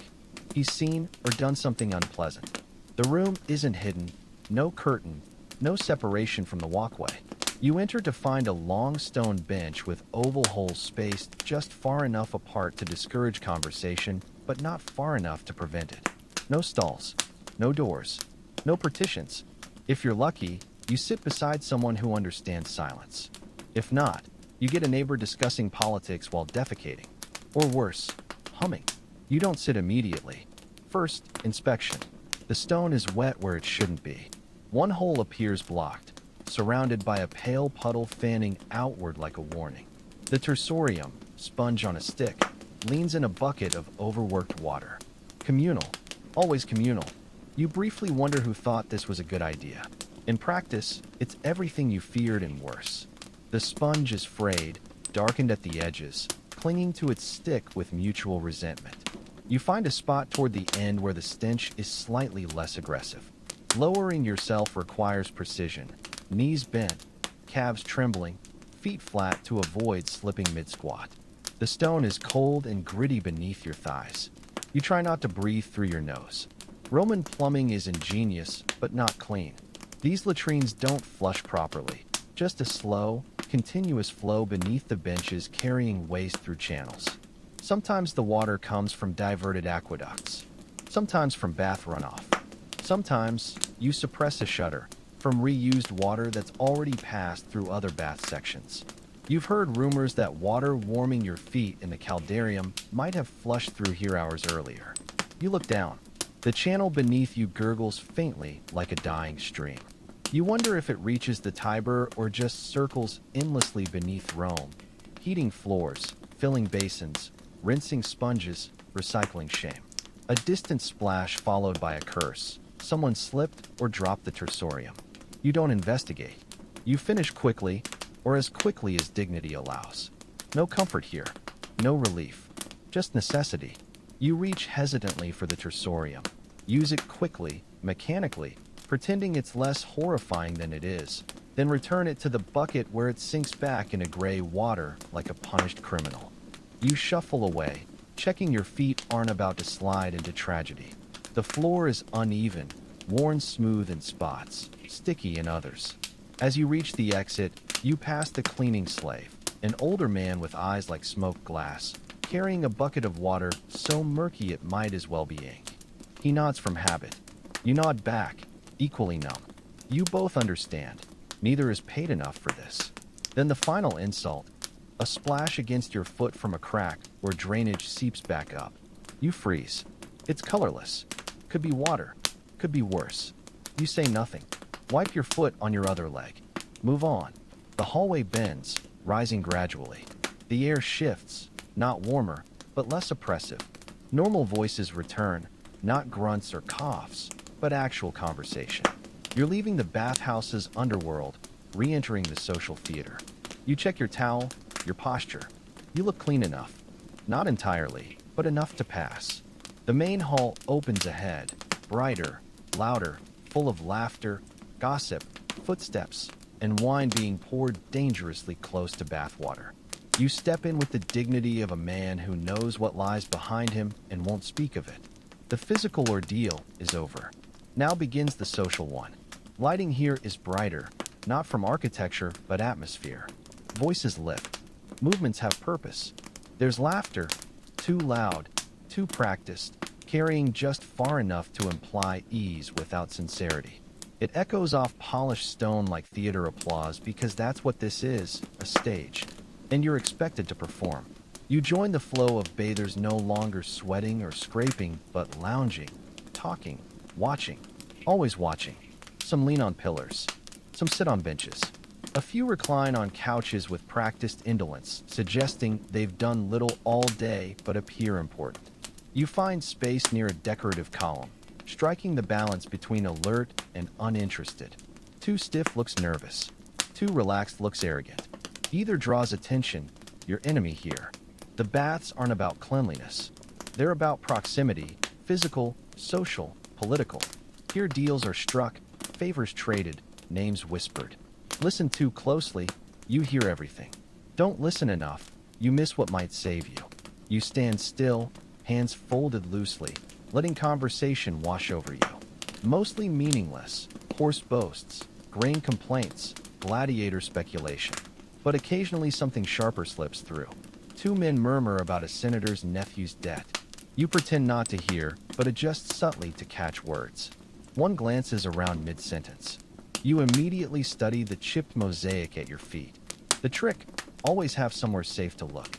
He's seen or done something unpleasant. The room isn't hidden, no curtain, no separation from the walkway. You enter to find a long stone bench with oval holes spaced just far enough apart to discourage conversation, but not far enough to prevent it. No stalls, no doors, no partitions. If you're lucky, you sit beside someone who understands silence. If not, you get a neighbor discussing politics while defecating. Or worse, humming. You don't sit immediately. First, inspection. The stone is wet where it shouldn't be. One hole appears blocked, surrounded by a pale puddle fanning outward like a warning. The tersorium, sponge on a stick, leans in a bucket of overworked water. Communal. Always communal. You briefly wonder who thought this was a good idea. In practice, it's everything you feared and worse. The sponge is frayed, darkened at the edges, clinging to its stick with mutual resentment. You find a spot toward the end where the stench is slightly less aggressive. Lowering yourself requires precision. Knees bent, calves trembling, feet flat to avoid slipping mid-squat. The stone is cold and gritty beneath your thighs. You try not to breathe through your nose. Roman plumbing is ingenious, but not clean. These latrines don't flush properly. Just a slow, continuous flow beneath the benches carrying waste through channels. Sometimes the water comes from diverted aqueducts. Sometimes from bath runoff. Sometimes you suppress a shudder from reused water that's already passed through other bath sections. You've heard rumors that water warming your feet in the caldarium might have flushed through here hours earlier. You look down. The channel beneath you gurgles faintly like a dying stream. You wonder if it reaches the Tiber or just circles endlessly beneath Rome, heating floors, filling basins, rinsing sponges, recycling shame. A distant splash followed by a curse. Someone slipped or dropped the tersorium. You don't investigate. You finish quickly, or as quickly as dignity allows. No comfort here, no relief, just necessity. You reach hesitantly for the tersorium. Use it quickly, mechanically, pretending it's less horrifying than it is, then return it to the bucket where it sinks back into gray water like a punished criminal. You shuffle away, checking your feet aren't about to slide into tragedy. The floor is uneven, worn smooth in spots, sticky in others. As you reach the exit, you pass the cleaning slave, an older man with eyes like smoked glass, carrying a bucket of water so murky it might as well be ink. He nods from habit. You nod back, equally numb. You both understand. Neither is paid enough for this. Then the final insult, a splash against your foot from a crack where drainage seeps back up. You freeze. It's colorless. Could be water. Could be worse. You say nothing. Wipe your foot on your other leg. Move on. The hallway bends, rising gradually. The air shifts, not warmer, but less oppressive. Normal voices return, not grunts or coughs, but actual conversation. You're leaving the bathhouse's underworld, re-entering the social theater. You check your towel, your posture. You look clean enough. Not entirely, but enough to pass. The main hall opens ahead, brighter, louder, full of laughter, gossip, footsteps, and wine being poured dangerously close to bathwater. You step in with the dignity of a man who knows what lies behind him and won't speak of it. The physical ordeal is over. Now begins the social one. Lighting here is brighter, not from architecture, but atmosphere. Voices lift. Movements have purpose. There's laughter, too loud, too practiced, carrying just far enough to imply ease without sincerity. It echoes off polished stone like theater applause because that's what this is, a stage. And you're expected to perform. You join the flow of bathers no longer sweating or scraping, but lounging, talking, watching, always watching. Some lean on pillars. Some sit on benches. A few recline on couches with practiced indolence, suggesting they've done little all day but appear important. You find space near a decorative column, striking the balance between alert and uninterested. Too stiff looks nervous. Too relaxed looks arrogant. Either draws attention, your enemy here. The baths aren't about cleanliness. They're about proximity, physical, social, political. Here deals are struck, favors traded, names whispered. Listen too closely, you hear everything. Don't listen enough, you miss what might save you. You stand still, hands folded loosely, letting conversation wash over you. Mostly meaningless, hoarse boasts, grain complaints, gladiator speculation. But occasionally something sharper slips through. Two men murmur about a senator's nephew's debt. You pretend not to hear, but adjust subtly to catch words. One glances around mid-sentence. You immediately study the chipped mosaic at your feet. The trick, always have somewhere safe to look.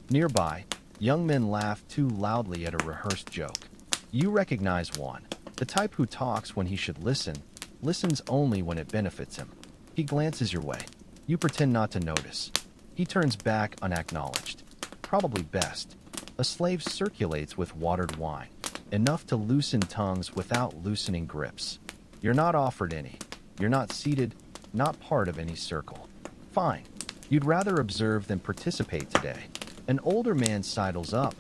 Nearby, young men laugh too loudly at a rehearsed joke. You recognize one, the type who talks when he should listen, listens only when it benefits him. He glances your way. You pretend not to notice. He turns back unacknowledged. Probably best. A slave circulates with watered wine, enough to loosen tongues without loosening grips. You're not offered any. You're not seated, not part of any circle. Fine. You'd rather observe than participate today. An older man sidles up,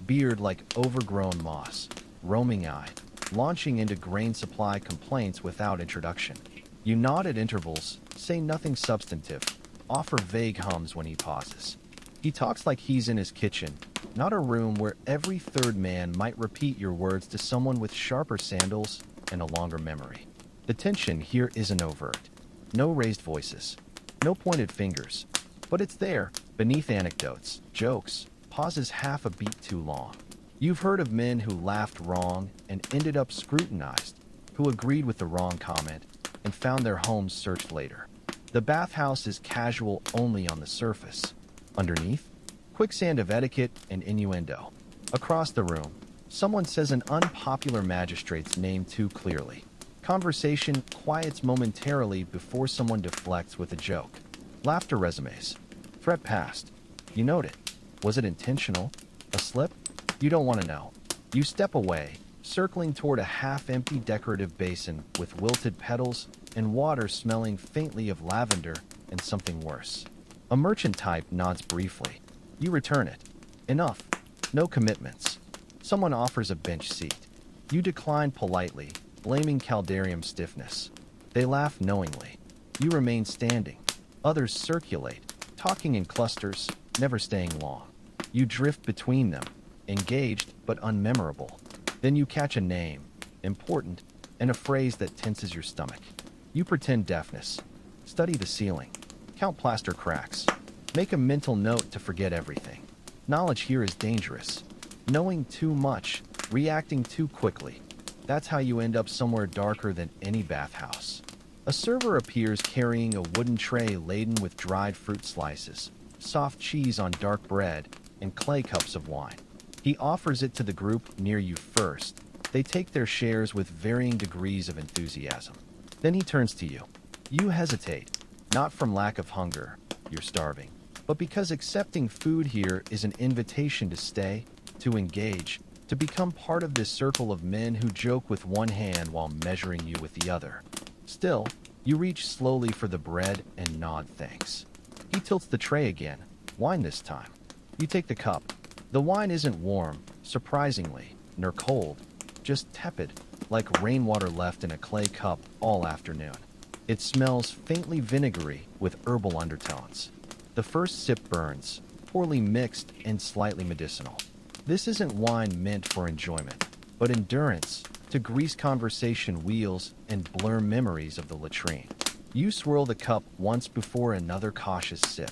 beard like overgrown moss, roaming-eyed, launching into grain supply complaints without introduction. You nod at intervals, say nothing substantive, offer vague hums when he pauses. He talks like he's in his kitchen, not a room where every third man might repeat your words to someone with sharper sandals and a longer memory. The tension here isn't overt. No raised voices. No pointed fingers. But it's there, beneath anecdotes, jokes, pauses half a beat too long. You've heard of men who laughed wrong and ended up scrutinized, who agreed with the wrong comment and found their homes searched later. The bathhouse is casual only on the surface. Underneath, quicksand of etiquette and innuendo. Across the room, someone says an unpopular magistrate's name too clearly. Conversation quiets momentarily before someone deflects with a joke. Laughter resumes. Threat passed. You note it. Was it intentional? A slip? You don't want to know. You step away, circling toward a half-empty decorative basin with wilted petals and water smelling faintly of lavender and something worse. A merchant type nods briefly. You return it. Enough. No commitments. Someone offers a bench seat. You decline politely, blaming Caldarium stiffness. They laugh knowingly. You remain standing. Others circulate, talking in clusters, never staying long. You drift between them, engaged but unmemorable. Then you catch a name, important, and a phrase that tenses your stomach. You pretend deafness. Study the ceiling. Count plaster cracks. Make a mental note to forget everything. Knowledge here is dangerous. Knowing too much, reacting too quickly. That's how you end up somewhere darker than any bathhouse. A server appears carrying a wooden tray laden with dried fruit slices, soft cheese on dark bread, and clay cups of wine. He offers it to the group near you first. They take their shares with varying degrees of enthusiasm. Then he turns to you. You hesitate, not from lack of hunger, you're starving, but because accepting food here is an invitation to stay, to engage, to become part of this circle of men who joke with one hand while measuring you with the other. Still, you reach slowly for the bread and nod thanks. He tilts the tray again, wine this time. You take the cup. The wine isn't warm, surprisingly, nor cold, just tepid, like rainwater left in a clay cup all afternoon. It smells faintly vinegary with herbal undertones. The first sip burns, poorly mixed and slightly medicinal. This isn't wine meant for enjoyment, but endurance, to grease conversation wheels and blur memories of the latrine. You swirl the cup once before another cautious sip.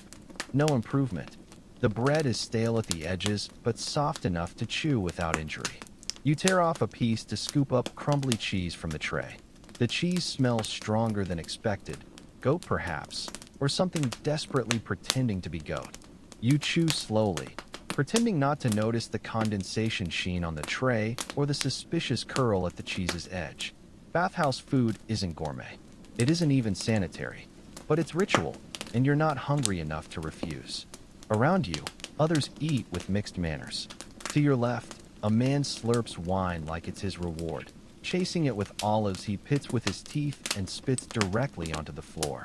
No improvement. The bread is stale at the edges, but soft enough to chew without injury. You tear off a piece to scoop up crumbly cheese from the tray. The cheese smells stronger than expected, goat perhaps, or something desperately pretending to be goat. You chew slowly, pretending not to notice the condensation sheen on the tray or the suspicious curl at the cheese's edge. Bathhouse food isn't gourmet. It isn't even sanitary, but it's ritual, and you're not hungry enough to refuse. Around you, others eat with mixed manners. To your left, a man slurps wine like it's his reward, chasing it with olives he pits with his teeth and spits directly onto the floor.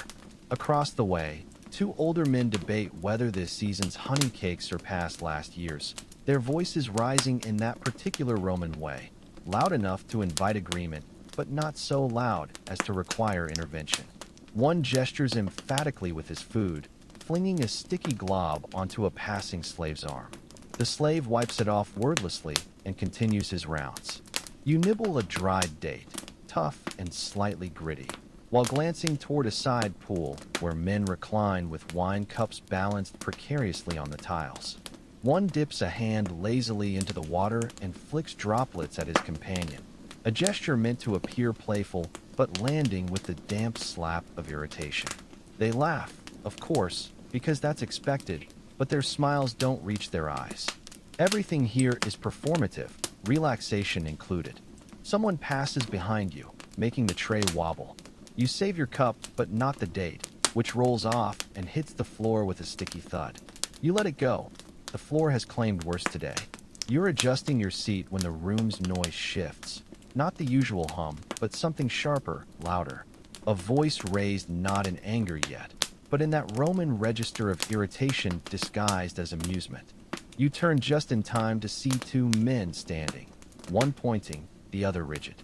Across the way, two older men debate whether this season's honey cakes surpassed last year's, their voices rising in that particular Roman way, loud enough to invite agreement, but not so loud as to require intervention. One gestures emphatically with his food, flinging a sticky glob onto a passing slave's arm. The slave wipes it off wordlessly and continues his rounds. You nibble a dried date, tough and slightly gritty, while glancing toward a side pool where men recline with wine cups balanced precariously on the tiles. One dips a hand lazily into the water and flicks droplets at his companion, a gesture meant to appear playful but landing with the damp slap of irritation. They laugh, of course, because that's expected, but their smiles don't reach their eyes. Everything here is performative, relaxation included. Someone passes behind you, making the tray wobble. You save your cup, but not the date, which rolls off and hits the floor with a sticky thud. You let it go. The floor has claimed worse today. You're adjusting your seat when the room's noise shifts. Not the usual hum, but something sharper, louder. A voice raised not in anger yet, but in that Roman register of irritation disguised as amusement. You turn just in time to see two men standing, one pointing, the other rigid.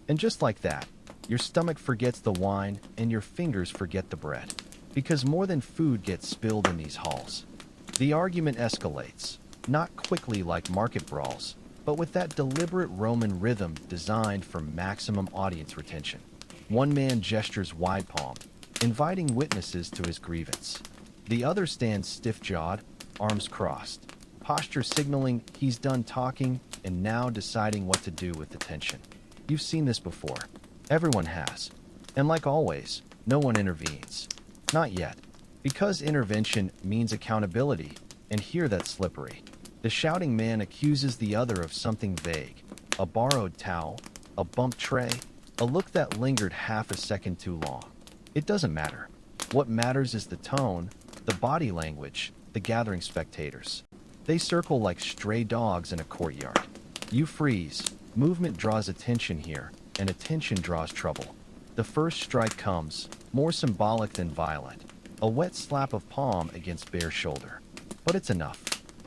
And just like that, your stomach forgets the wine and your fingers forget the bread. Because more than food gets spilled in these halls. The argument escalates, not quickly like market brawls, but with that deliberate Roman rhythm designed for maximum audience retention. One man gestures wide-palmed, inviting witnesses to his grievance. The other stands stiff-jawed, arms crossed, posture signaling he's done talking and now deciding what to do with the tension. You've seen this before. Everyone has. And like always, no one intervenes. Not yet. Because intervention means accountability, and here that's slippery. The shouting man accuses the other of something vague. A borrowed towel, a bumped tray, a look that lingered half a second too long. It doesn't matter. What matters is the tone, the body language, the gathering spectators. They circle like stray dogs in a courtyard. You freeze. Movement draws attention here, and attention draws trouble. The first strike comes, more symbolic than violent. A wet slap of palm against bare shoulder. But it's enough.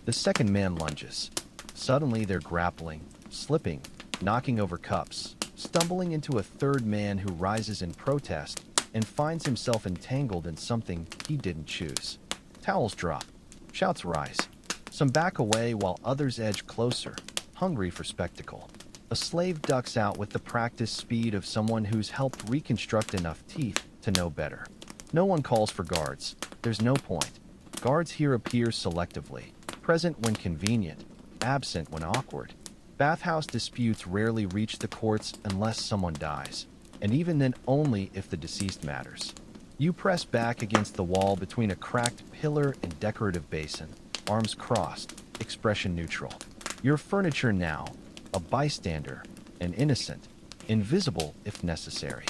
The second man lunges. Suddenly they're grappling, slipping, knocking over cups, stumbling into a third man who rises in protest and finds himself entangled in something he didn't choose. Towels drop. Shouts rise. Some back away while others edge closer, hungry for spectacle. A slave ducks out with the practiced speed of someone who's helped reconstruct enough teeth to know better. No one calls for guards. There's no point. Guards here appear selectively, present when convenient, absent when awkward. Bathhouse disputes rarely reach the courts unless someone dies, and even then only if the deceased matters. You press back against the wall between a cracked pillar and decorative basin, arms crossed, expression neutral. Your furniture now, a bystander, an innocent, invisible if necessary.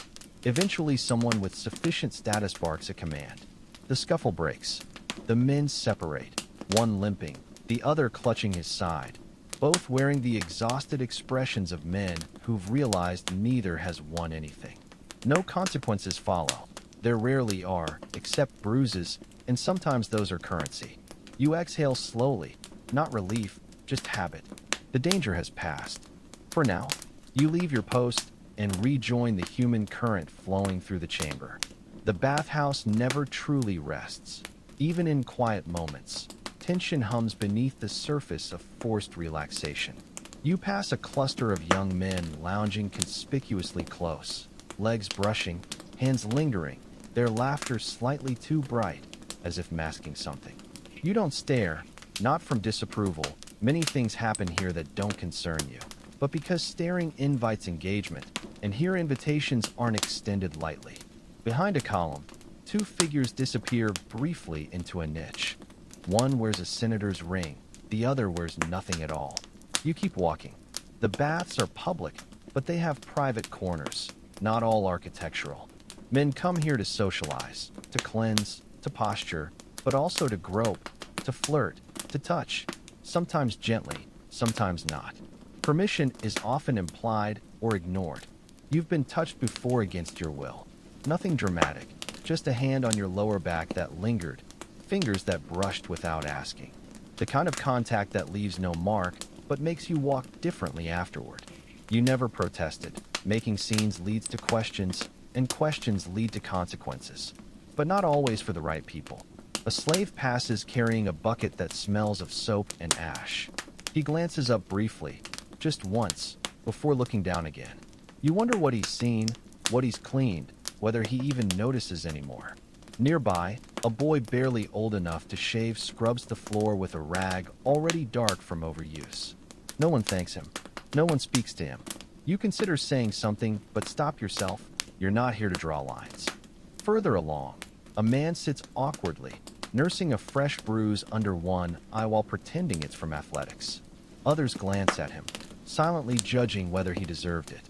Eventually someone with sufficient status barks a command. The scuffle breaks. The men separate, one limping, the other clutching his side, both wearing the exhausted expressions of men who've realized neither has won anything. No consequences follow. There rarely are, except bruises, and sometimes those are currency. You exhale slowly, not relief, just habit. The danger has passed. For now, you leave your post and rejoin the human current flowing through the chamber. The bathhouse never truly rests. Even in quiet moments, tension hums beneath the surface of forced relaxation. You pass a cluster of young men lounging conspicuously close, legs brushing, hands lingering, their laughter slightly too bright, as if masking something. You don't stare, not from disapproval. Many things happen here that don't concern you, but because staring invites engagement, and here invitations aren't extended lightly. Behind a column, two figures disappear briefly into a niche. One wears a senator's ring, the other wears nothing at all. You keep walking. The baths are public, but they have private corners, not all architectural. Men come here to socialize, to cleanse, to posture, but also to grope, to flirt, to touch, sometimes gently, sometimes not. Permission is often implied or ignored. You've been touched before against your will. Nothing dramatic, just a hand on your lower back that lingered, fingers that brushed without asking. The kind of contact that leaves no mark, but makes you walk differently afterward. You never protested. Making scenes leads to questions, and questions lead to consequences. But not always for the right people. A slave passes carrying a bucket that smells of soap and ash. He glances up briefly, just once, before looking down again. You wonder what he's seen, what he's cleaned, whether he even notices anymore. Nearby, a boy barely old enough to shave scrubs the floor with a rag already dark from overuse. No one thanks him. No one speaks to him. You consider saying something, but stop yourself. You're not here to draw lines. Further along, a man sits awkwardly, nursing a fresh bruise under one eye while pretending it's from athletics. Others glance at him, silently judging whether he deserved it.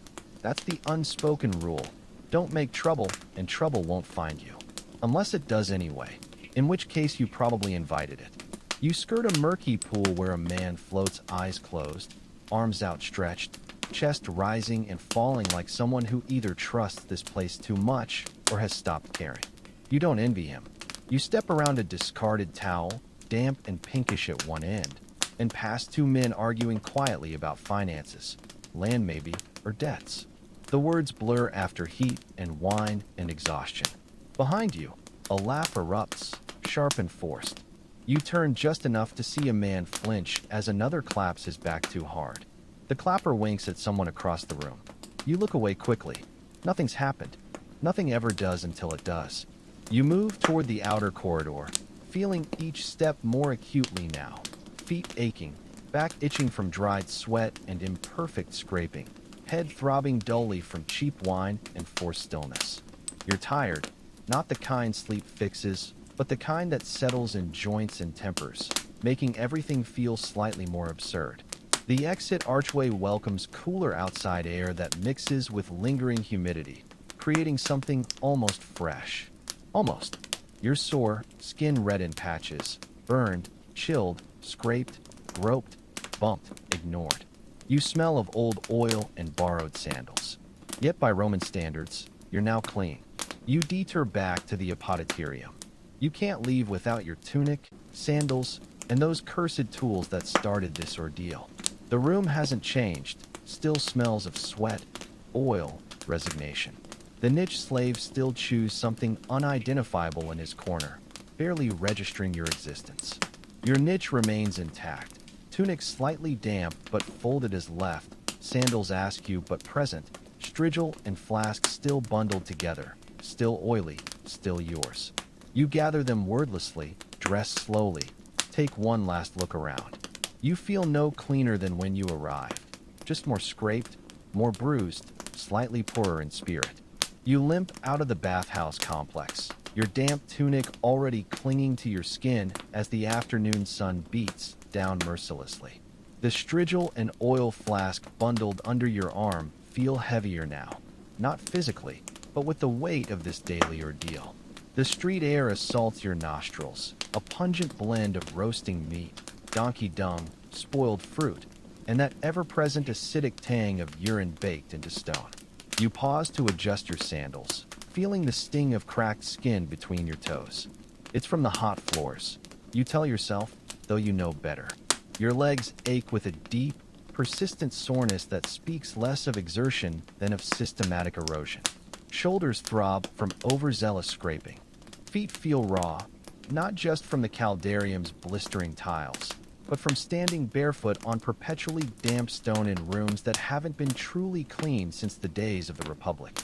That's the unspoken rule. Don't make trouble, and trouble won't find you. Unless it does anyway, in which case you probably invited it. You skirt a murky pool where a man floats, eyes closed, arms outstretched, chest rising and falling like someone who either trusts this place too much or has stopped caring. You don't envy him. You step around a discarded towel, damp and pinkish at one end, and past two men arguing quietly about finances, land maybe, or debts. The words blur after heat and wine and exhaustion. Behind you, a laugh erupts, sharp and forced. You turn just enough to see a man flinch as another claps his back too hard. The clapper winks at someone across the room. You look away quickly. Nothing's happened. Nothing ever does until it does. You move toward the outer corridor, feeling each step more acutely now. Feet aching, back itching from dried sweat and imperfect scraping, head throbbing dully from cheap wine and forced stillness. You're tired, not the kind sleep fixes, but the kind that settles in joints and tempers, making everything feel slightly more absurd. The exit archway welcomes cooler outside air that mixes with lingering humidity, creating something almost fresh. Almost. You're sore, skin red in patches, burned, chilled, scraped, groped, bumped, ignored. You smell of old oil and borrowed sandals. Yet by Roman standards, you're now clean. You detour back to the apodyterium. You can't leave without your tunic, sandals, and those cursed tools that started this ordeal. The room hasn't changed, still smells of sweat, oil, resignation. The niche slave still chews something unidentifiable in his corner, barely registering your existence. Your niche remains intact, tunic slightly damp but folded as left, Sandals ask you but present. Strigil and flask still bundled together. Still oily. Still yours. You gather them wordlessly, dress slowly. Take one last look around. You feel no cleaner than when you arrived. Just more scraped, more bruised, slightly poorer in spirit. You limp out of the bathhouse complex, your damp tunic already clinging to your skin as the afternoon sun beats down mercilessly. The strigil and oil flask bundled under your arm feel heavier now, not physically, but with the weight of this daily ordeal. The street air assaults your nostrils, a pungent blend of roasting meat, donkey dung, spoiled fruit, and that ever-present acidic tang of urine baked into stone. You pause to adjust your sandals, feeling the sting of cracked skin between your toes. It's from the hot floors. You tell yourself, though you know better. Your legs ache with a deep, persistent soreness that speaks less of exertion than of systematic erosion. Shoulders throb from overzealous scraping. Feet feel raw, not just from the caldarium's blistering tiles, but from standing barefoot on perpetually damp stone in rooms that haven't been truly cleaned since the days of the Republic.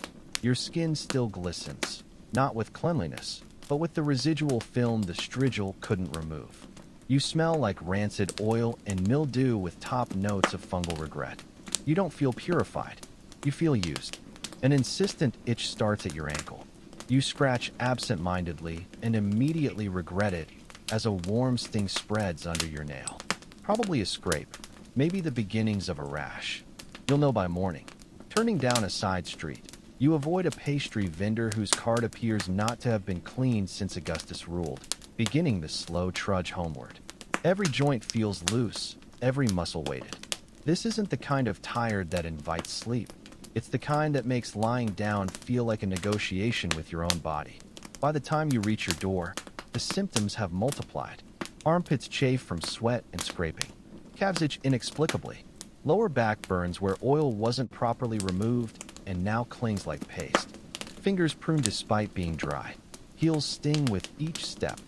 Your skin still glistens, not with cleanliness, but with the residual film the strigil couldn't remove. You smell like rancid oil and mildew with top notes of fungal regret. You don't feel purified. You feel used. An insistent itch starts at your ankle. You scratch absent-mindedly and immediately regret it as a warm sting spreads under your nail. Probably a scrape, maybe the beginnings of a rash. You'll know by morning. Turning down a side street, you avoid a pastry vendor whose cart appears not to have been cleaned since Augustus ruled, beginning the slow trudge homeward. Every joint feels loose, every muscle weighted. This isn't the kind of tired that invites sleep. It's the kind that makes lying down feel like a negotiation with your own body. By the time you reach your door, the symptoms have multiplied. Armpits chafe from sweat and scraping. Calves itch inexplicably. Lower back burns where oil wasn't properly removed and now clings like paste. Fingers prune despite being dry. Heels sting with each step,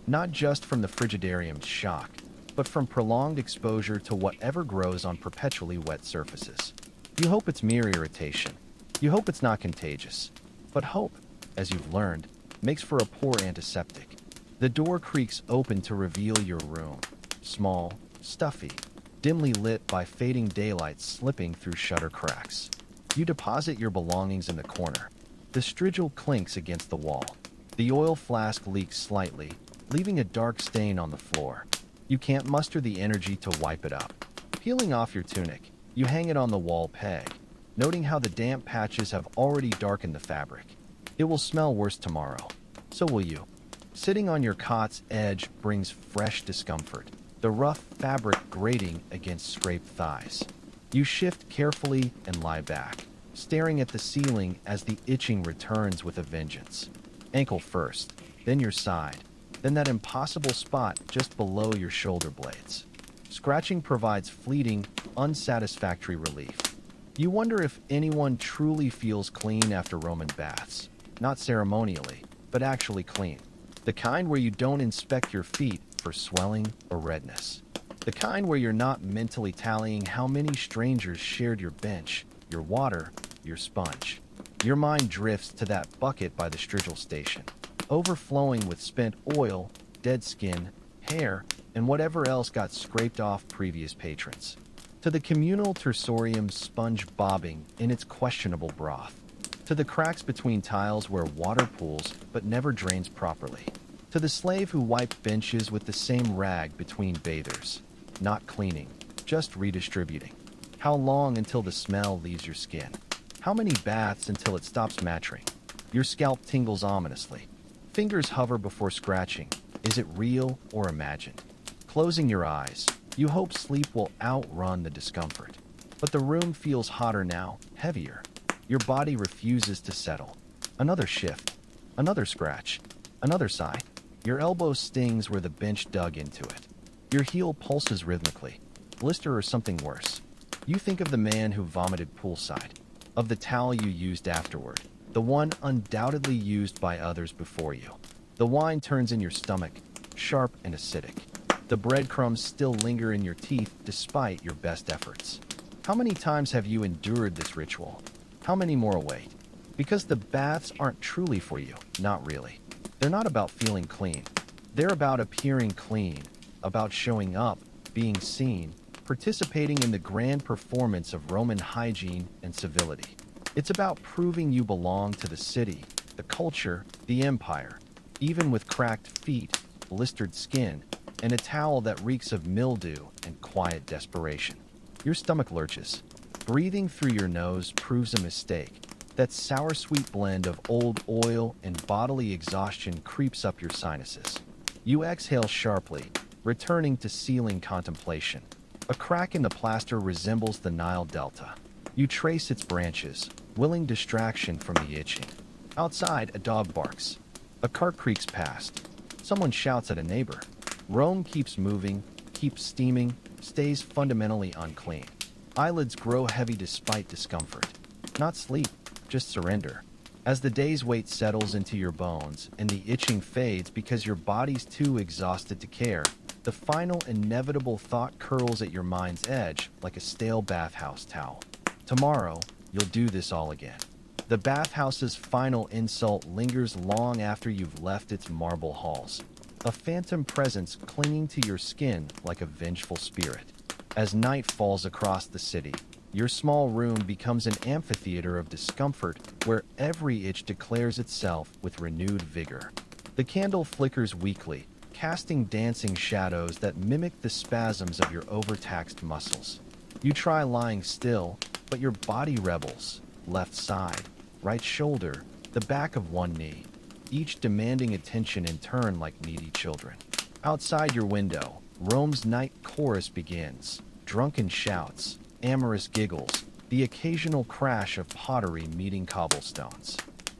not just from the frigidarium's shock, but from prolonged exposure to whatever grows on perpetually wet surfaces. You hope it's mere irritation. You hope it's not contagious. But hope, as you've learned, makes for a poor antiseptic. The door creaks open to reveal your room. Small, stuffy, dimly lit by fading daylight slipping through shutter cracks. You deposit your belongings in the corner. The strigil clinks against the wall. The oil flask leaks slightly, leaving a dark stain on the floor. You can't muster the energy to wipe it up. Peeling off your tunic, you hang it on the wall peg, noting how the damp patches have already darkened the fabric. It will smell worse tomorrow. So will you. Sitting on your cot's edge brings fresh discomfort, the rough fabric grating against scraped thighs. You shift carefully and lie back, staring at the ceiling as the itching returns with a vengeance. Ankle first, then your side, then that impossible spot just below your shoulder blades. Scratching provides fleeting, unsatisfactory relief. You wonder if anyone truly feels clean after Roman baths. Not ceremonially, but actually clean. The kind where you don't inspect your feet for swelling or redness. The kind where you're not mentally tallying how many strangers shared your bench, your water, your sponge. Your mind drifts to that bucket by the strigil station, overflowing with spent oil, dead skin, hair, and whatever else got scraped off previous patrons. To the communal tersorium sponge bobbing in its questionable broth. To the cracks between tiles where water pools but never drains properly. To the slave who wiped benches with the same rag between bathers. Not cleaning, just redistributing. How long until the smell leaves your skin? How many baths until it stops mattering? Your scalp tingles ominously. Fingers hover before scratching. Is it real or imagined? Closing your eyes, you hope sleep will outrun the discomfort. But the room feels hotter now, heavier. Your body refuses to settle. Another shift. Another scratch. Another sigh. Your elbow stings where the bench dug into it. Your heel pulses rhythmically. Blister or something worse. You think of the man who vomited poolside. Of the towel you used afterward. The one undoubtedly used by others before you. The wine turns in your stomach, sharp and acidic. The breadcrumbs still linger in your teeth despite your best efforts. How many times have you endured this ritual? How many more await? Because the baths aren't truly for you, not really. They're not about feeling clean. They're about appearing clean, about showing up, being seen, participating in the grand performance of Roman hygiene and civility. It's about proving you belong to the city, the culture, the empire, even with cracked feet, blistered skin, and a towel that reeks of mildew and quiet desperation. Your stomach lurches. Breathing through your nose proves a mistake. That sour-sweet blend of old oil and bodily exhaustion creeps up your sinuses. You exhale sharply, returning to ceiling contemplation. A crack in the plaster resembles the Nile Delta. You trace its branches, willing distraction from the itching. Outside, a dog barks. A cart creaks past. Someone shouts at a neighbor. Rome keeps moving, keeps steaming, stays fundamentally unclean. Eyelids grow heavy despite discomfort. Not sleep, just surrender. As the day's weight settles into your bones and the itching fades because your body's too exhausted to care, the final inevitable thought curls at your mind's edge like a stale bathhouse towel. Tomorrow, you'll do this all again. The bathhouse's final insult lingers long after you've left its marble halls. A phantom presence clinging to your skin like a vengeful spirit. As night falls across the city, your small room becomes an amphitheater of discomfort where every itch declares itself with renewed vigor. The candle flickers weakly, casting dancing shadows that mimic the spasms of your overtaxed muscles. You try lying still, but your body rebels. Left side, right shoulder, the back of one knee, each demanding attention in turn like needy children. Outside your window, Rome's night chorus begins. Drunken shouts, amorous giggles, the occasional crash of pottery meeting cobblestones.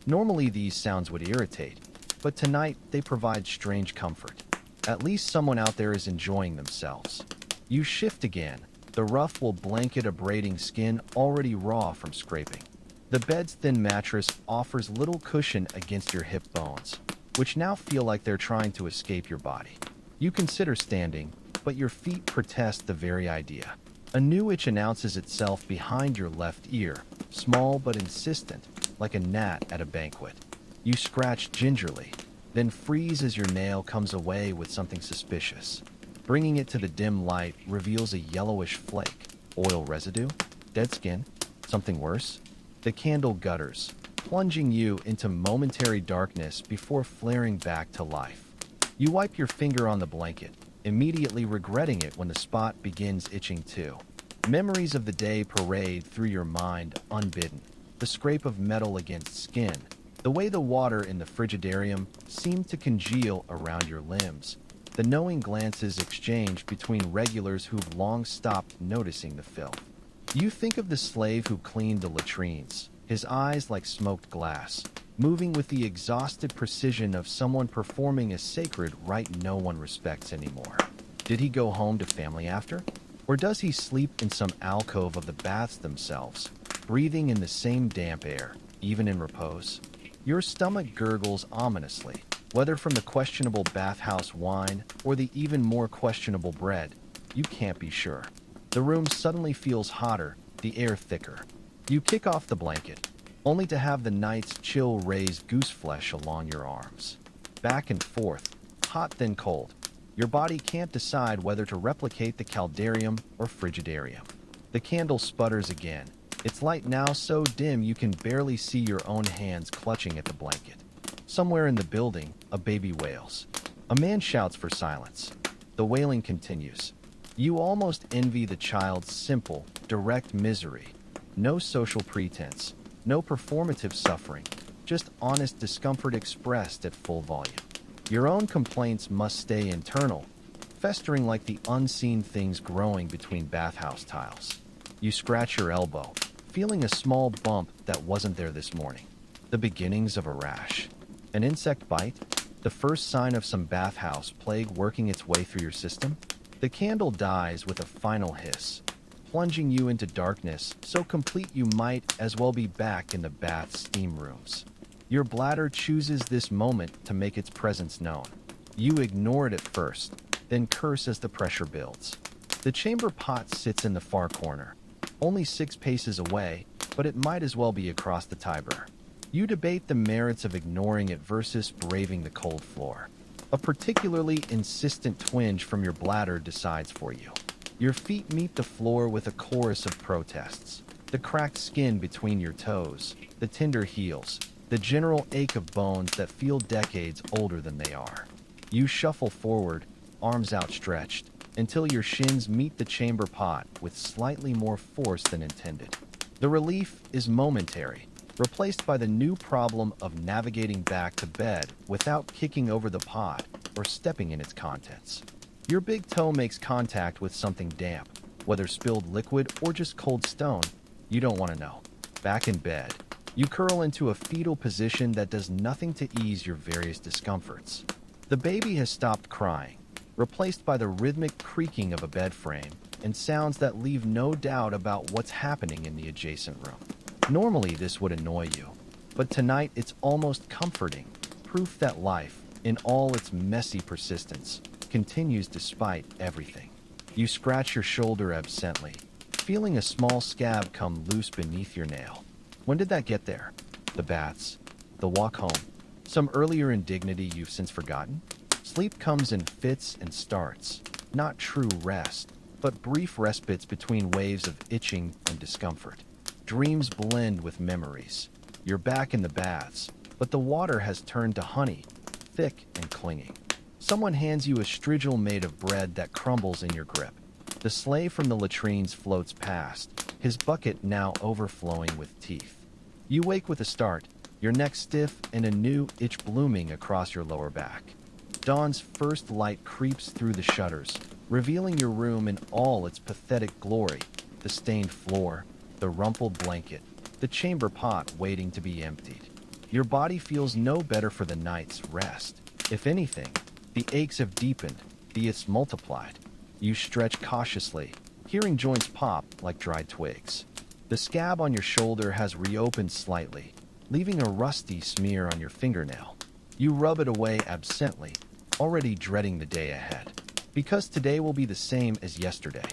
Normally these sounds would irritate, but tonight they provide strange comfort. At least someone out there is enjoying themselves. You shift again. The rough will blanket a braiding skin already raw from scraping. The bed's thin mattress offers little cushion against your hip bones, which now feel like they're trying to escape your body. You consider standing, but your feet protest the very idea. A new itch announces itself behind your left ear, small but insistent, like a gnat at a banquet. You scratch gingerly, then freeze as your nail comes away with something suspicious. Bringing it to the dim light reveals a yellowish flake. Oil residue? Dead skin? Something worse? The candle gutters, plunging you into momentary darkness before flaring back to life. You wipe your finger on the blanket, immediately regretting it when the spot begins itching too. Memories of the day parade through your mind unbidden. The scrape of metal against skin, the way the water in the frigidarium seemed to congeal around your limbs, the knowing glances exchanged between regulars who've long stopped noticing the filth. You think of the slave who cleaned the latrines, his eyes like smoked glass, moving with the exhausted precision of someone performing a sacred rite no one respects anymore. Did he go home to family after? Or does he sleep in some alcove of the baths themselves, breathing in the same damp air, even in repose? Your stomach gurgles ominously, whether from the questionable bathhouse wine or the even more questionable bread. You can't be sure. The room suddenly feels hotter, the air thicker. You kick off the blanket, only to have the night's chill raise goose flesh along your arms. Back and forth, hot then cold. Your body can't decide whether to replicate the caldarium or frigidarium. The candle sputters again, its light now so dim you can barely see your own hands clutching at the blanket. Somewhere in the building, a baby wails. A man shouts for silence. The wailing continues. You almost envy the child's simple, direct misery. No social pretense, no performative suffering, just honest discomfort expressed at full volume. Your own complaints must stay internal, festering like the unseen things growing between bathhouse tiles. You scratch your elbow, feeling a small bump that wasn't there this morning. The beginnings of a rash. An insect bite? The first sign of some bathhouse plague working its way through your system? The candle dies with a final hiss, plunging you into darkness so complete you might as well be back in the bath's steam rooms. Your bladder chooses this moment to make its presence known. You ignore it at first, then curse as the pressure builds. The chamber pot sits in the far corner, only 6 paces away, but it might as well be across the Tiber. You debate the merits of ignoring it versus braving the cold floor. A particularly insistent twinge from your bladder decides for you. Your feet meet the floor with a chorus of protests. The cracked skin between your toes, the tender heels, the general ache of bones that feel decades older than they are. You shuffle forward, arms outstretched, until your shins meet the chamber pot with slightly more force than intended. The relief is momentary, replaced by the new problem of navigating back to bed without kicking over the pot or stepping in its contents. Your big toe makes contact with something damp, whether spilled liquid or just cold stone. You don't want to know. Back in bed, you curl into a fetal position that does nothing to ease your various discomforts. The baby has stopped crying, replaced by the rhythmic creaking of a bed frame and sounds that leave no doubt about what's happening in the adjacent room. Normally this would annoy you, but tonight it's almost comforting, proof that life, in all its messy persistence, continues despite everything. You scratch your shoulder absently, feeling a small scab come loose beneath your nail. When did that get there? The baths, the walk home, some earlier indignity you've since forgotten? Sleep comes in fits and starts, not true rest, but brief respites between waves of itching and discomfort. Dreams blend with memories. You're back in the baths, but the water has turned to honey, thick and clinging. Someone hands you a strigil made of bread that crumbles in your grip. The slave from the latrines floats past, his bucket now overflowing with teeth. You wake with a start, your neck stiff and a new itch blooming across your lower back. Dawn's first light creeps through the shutters, revealing your room in all its pathetic glory. The stained floor, the rumpled blanket, the chamber pot waiting to be emptied. Your body feels no better for the night's rest. If anything, the aches have deepened, the itches multiplied. You stretch cautiously, hearing joints pop like dried twigs. The scab on your shoulder has reopened slightly, leaving a rusty smear on your fingernail. You rub it away absently, already dreading the day ahead. Because today will be the same as yesterday.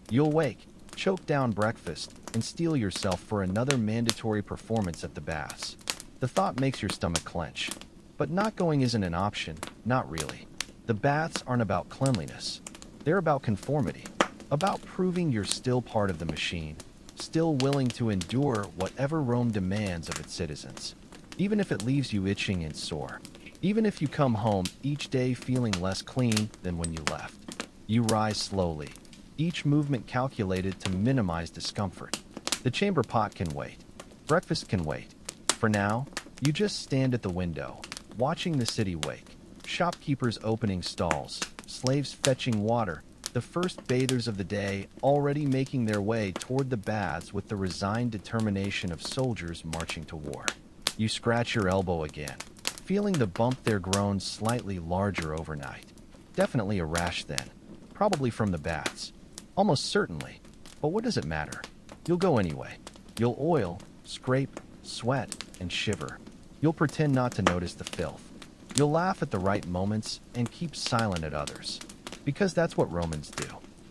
You'll wake, choke down breakfast, and steel yourself for another mandatory performance at the baths. The thought makes your stomach clench. But not going isn't an option, not really. The baths aren't about cleanliness. They're about conformity, about proving you're still part of the machine, still willing to endure whatever Rome demands of its citizens, even if it leaves you itching and sore, even if you come home each day feeling less clean than when you left. You rise slowly, each movement calculated to minimize discomfort. The chamber pot can wait. Breakfast can wait. For now, you just stand at the window, watching the city wake. Shopkeepers opening stalls, slaves fetching water, the first bathers of the day already making their way toward the baths with the resigned determination of soldiers marching to war. You scratch your elbow again, feeling the bump there grown slightly larger overnight. Definitely a rash then, probably from the baths. Almost certainly, but what does it matter? You'll go anyway. You'll oil, scrape, sweat, and shiver. You'll pretend not to notice the filth. You'll laugh at the right moments and keep silent at others. Because that's what Romans do.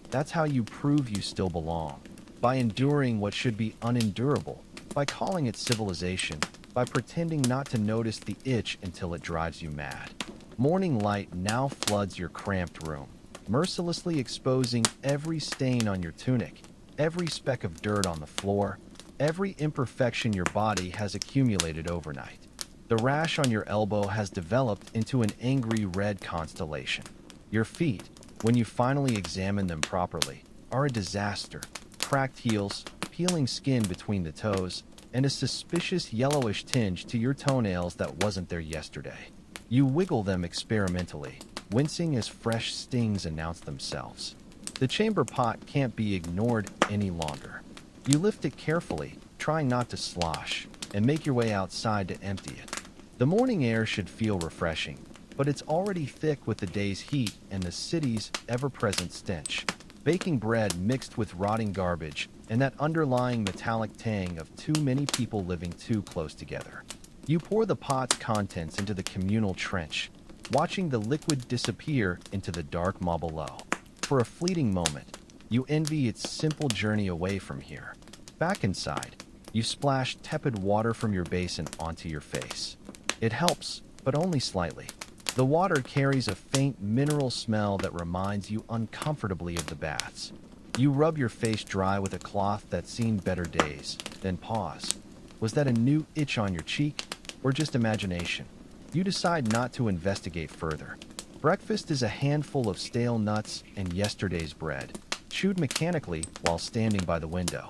That's how you prove you still belong. By enduring what should be unendurable. By calling it civilization. By pretending not to notice the itch until it drives you mad. Morning light now floods your cramped room, mercilessly exposing every stain on your tunic, every speck of dirt on the floor, every imperfection your body has accumulated overnight. The rash on your elbow has developed into an angry red constellation. Your feet, when you finally examine them properly, are a disaster. Cracked heels, peeling skin between the toes, and a suspicious yellowish tinge to your toenails that wasn't there yesterday. You wiggle them experimentally, wincing as fresh stings announce themselves. The chamber pot can't be ignored any longer. You lift it carefully, trying not to slosh, and make your way outside to empty it. The morning air should feel refreshing, but it's already thick with the day's heat and the city's ever-present stench. Baking bread mixed with rotting garbage and that underlying metallic tang of too many people living too close together. You pour the pot's contents into the communal trench, watching the liquid disappear into the dark maw below. For a fleeting moment, you envy its simple journey away from here. Back inside, you splash tepid water from your basin onto your face. It helps, but only slightly. The water carries a faint mineral smell that reminds you uncomfortably of the baths. You rub your face dry with a cloth that's seen better days, then pause. Was that a new itch on your cheek, or just imagination? You decide not to investigate further. Breakfast is a handful of stale nuts and yesterday's bread, chewed mechanically while standing by the window.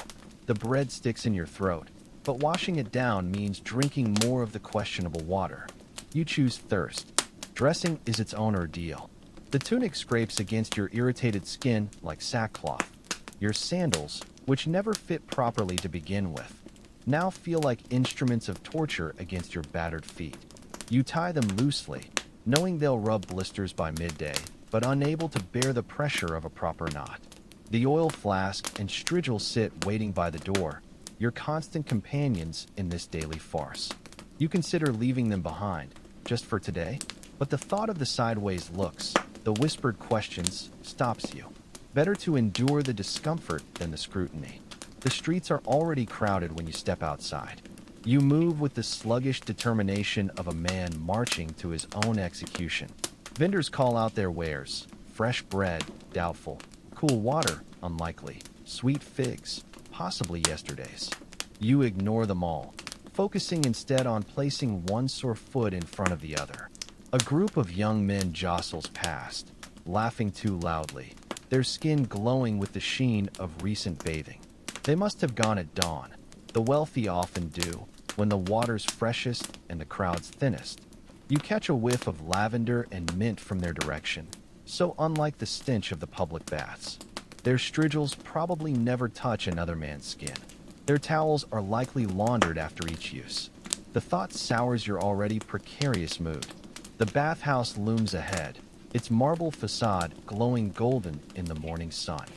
The bread sticks in your throat, but washing it down means drinking more of the questionable water. You choose thirst. Dressing is its own ordeal. The tunic scrapes against your irritated skin like sackcloth. Your sandals, which never fit properly to begin with, now feel like instruments of torture against your battered feet. You tie them loosely, knowing they'll rub blisters by midday, but unable to bear the pressure of a proper knot. The oil flask and strigil sit waiting by the door, your constant companions in this daily farce. You consider leaving them behind, just for today, but the thought of the sideways looks, the whispered questions, stops you. Better to endure the discomfort than the scrutiny. The streets are already crowded when you step outside. You move with the sluggish determination of a man marching to his own execution. Vendors call out their wares. Fresh bread, doubtful. Cool water, unlikely. Sweet figs, possibly yesterday's. You ignore them all, focusing instead on placing one sore foot in front of the other. A group of young men jostles past, laughing too loudly, their skin glowing with the sheen of recent bathing. They must have gone at dawn. The wealthy often do, when the water's freshest and the crowd's thinnest. You catch a whiff of lavender and mint from their direction, so unlike the stench of the public baths. Their strigils probably never touch another man's skin. Their towels are likely laundered after each use. The thought sours your already precarious mood. The bathhouse looms ahead, its marble facade glowing golden in the morning sun.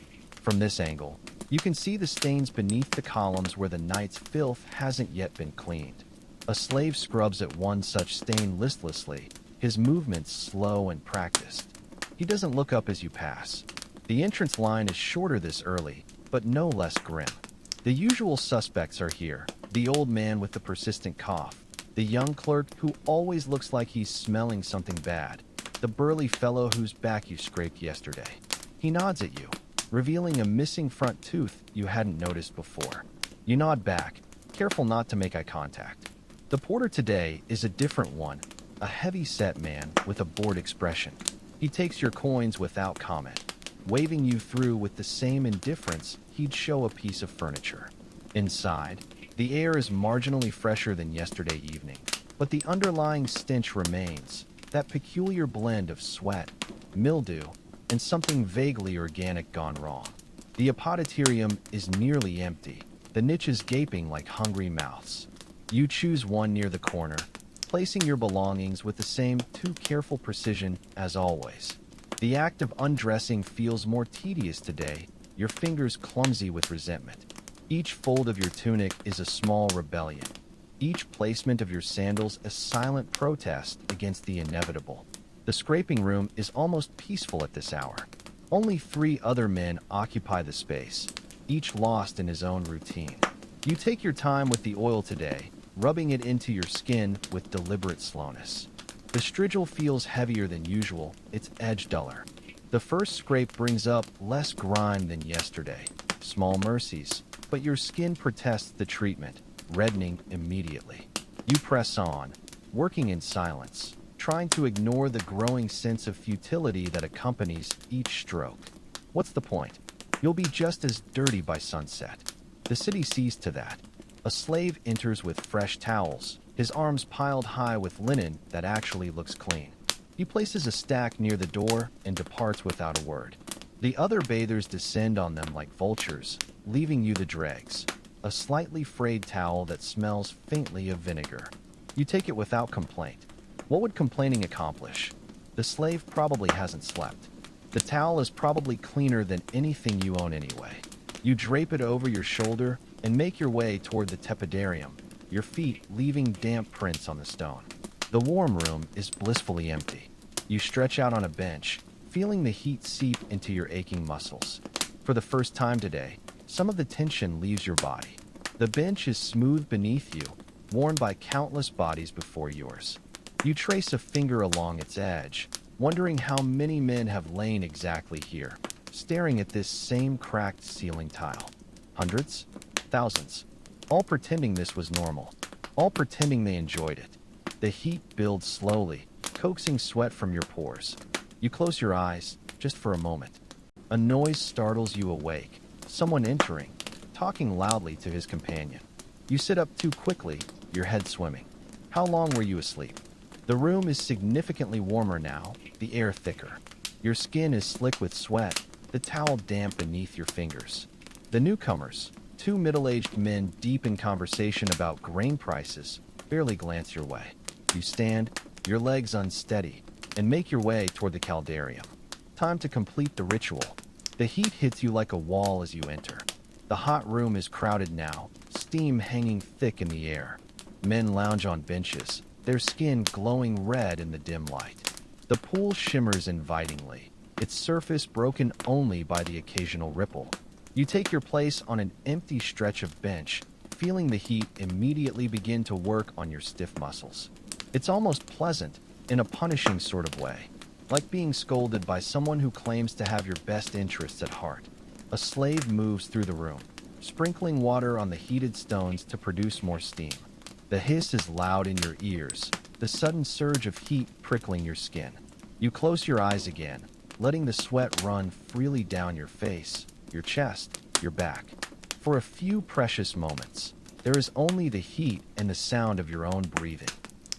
From this angle, you can see the stains beneath the columns where the night's filth hasn't yet been cleaned. A slave scrubs at one such stain listlessly, his movements slow and practiced. He doesn't look up as you pass. The entrance line is shorter this early, but no less grim. The usual suspects are here: the old man with the persistent cough, the young clerk who always looks like he's smelling something bad, the burly fellow whose back you scraped yesterday. He nods at you, revealing a missing front tooth you hadn't noticed before. You nod back, careful not to make eye contact. The porter today is a different one, a heavy-set man with a bored expression. He takes your coins without comment, waving you through with the same indifference he'd show a piece of furniture. Inside, the air is marginally fresher than yesterday evening, but the underlying stench remains, that peculiar blend of sweat, mildew, and something vaguely organic gone wrong. The apodyterium is nearly empty, the niches gaping like hungry mouths. You choose one near the corner, placing your belongings with the same too careful precision as always. The act of undressing feels more tedious today, your fingers clumsy with resentment. Each fold of your tunic is a small rebellion. Each placement of your sandals a silent protest against the inevitable. The scraping room is almost peaceful at this hour. Only 3 other men occupy the space, each lost in his own routine. You take your time with the oil today, rubbing it into your skin with deliberate slowness. The strigil feels heavier than usual, its edge duller. The first scrape brings up less grime than yesterday. Small mercies, but your skin protests the treatment, reddening immediately. You press on, working in silence, trying to ignore the growing sense of futility that accompanies each stroke. What's the point? You'll be just as dirty by sunset. The city sees to that. A slave enters with fresh towels, his arms piled high with linen that actually looks clean. He places a stack near the door and departs without a word. The other bathers descend on them like vultures, leaving you the dregs, a slightly frayed towel that smells faintly of vinegar. You take it without complaint. What would complaining accomplish? The slave probably hasn't slept. The towel is probably cleaner than anything you own anyway. You drape it over your shoulder and make your way toward the tepidarium, your feet leaving damp prints on the stone. The warm room is blissfully empty. You stretch out on a bench, feeling the heat seep into your aching muscles. For the first time today, some of the tension leaves your body. The bench is smooth beneath you, worn by countless bodies before yours. You trace a finger along its edge, wondering how many men have lain exactly here, staring at this same cracked ceiling tile. Hundreds? Thousands. All pretending this was normal. All pretending they enjoyed it. The heat builds slowly, coaxing sweat from your pores. You close your eyes, just for a moment. A noise startles you awake. Someone entering, talking loudly to his companion. You sit up too quickly, your head swimming. How long were you asleep? The room is significantly warmer now, the air thicker. Your skin is slick with sweat, the towel damp beneath your fingers. The newcomers, two middle-aged men deep in conversation about grain prices, barely glance your way. You stand, your legs unsteady, and make your way toward the caldarium. Time to complete the ritual. The heat hits you like a wall as you enter. The hot room is crowded now, steam hanging thick in the air. Men lounge on benches, their skin glowing red in the dim light. The pool shimmers invitingly, its surface broken only by the occasional ripple. You take your place on an empty stretch of bench, feeling the heat immediately begin to work on your stiff muscles. It's almost pleasant, in a punishing sort of way, like being scolded by someone who claims to have your best interests at heart. A slave moves through the room, sprinkling water on the heated stones to produce more steam. The hiss is loud in your ears, the sudden surge of heat prickling your skin. You close your eyes again, letting the sweat run freely down your face, your chest, your back. For a few precious moments, there is only the heat and the sound of your own breathing.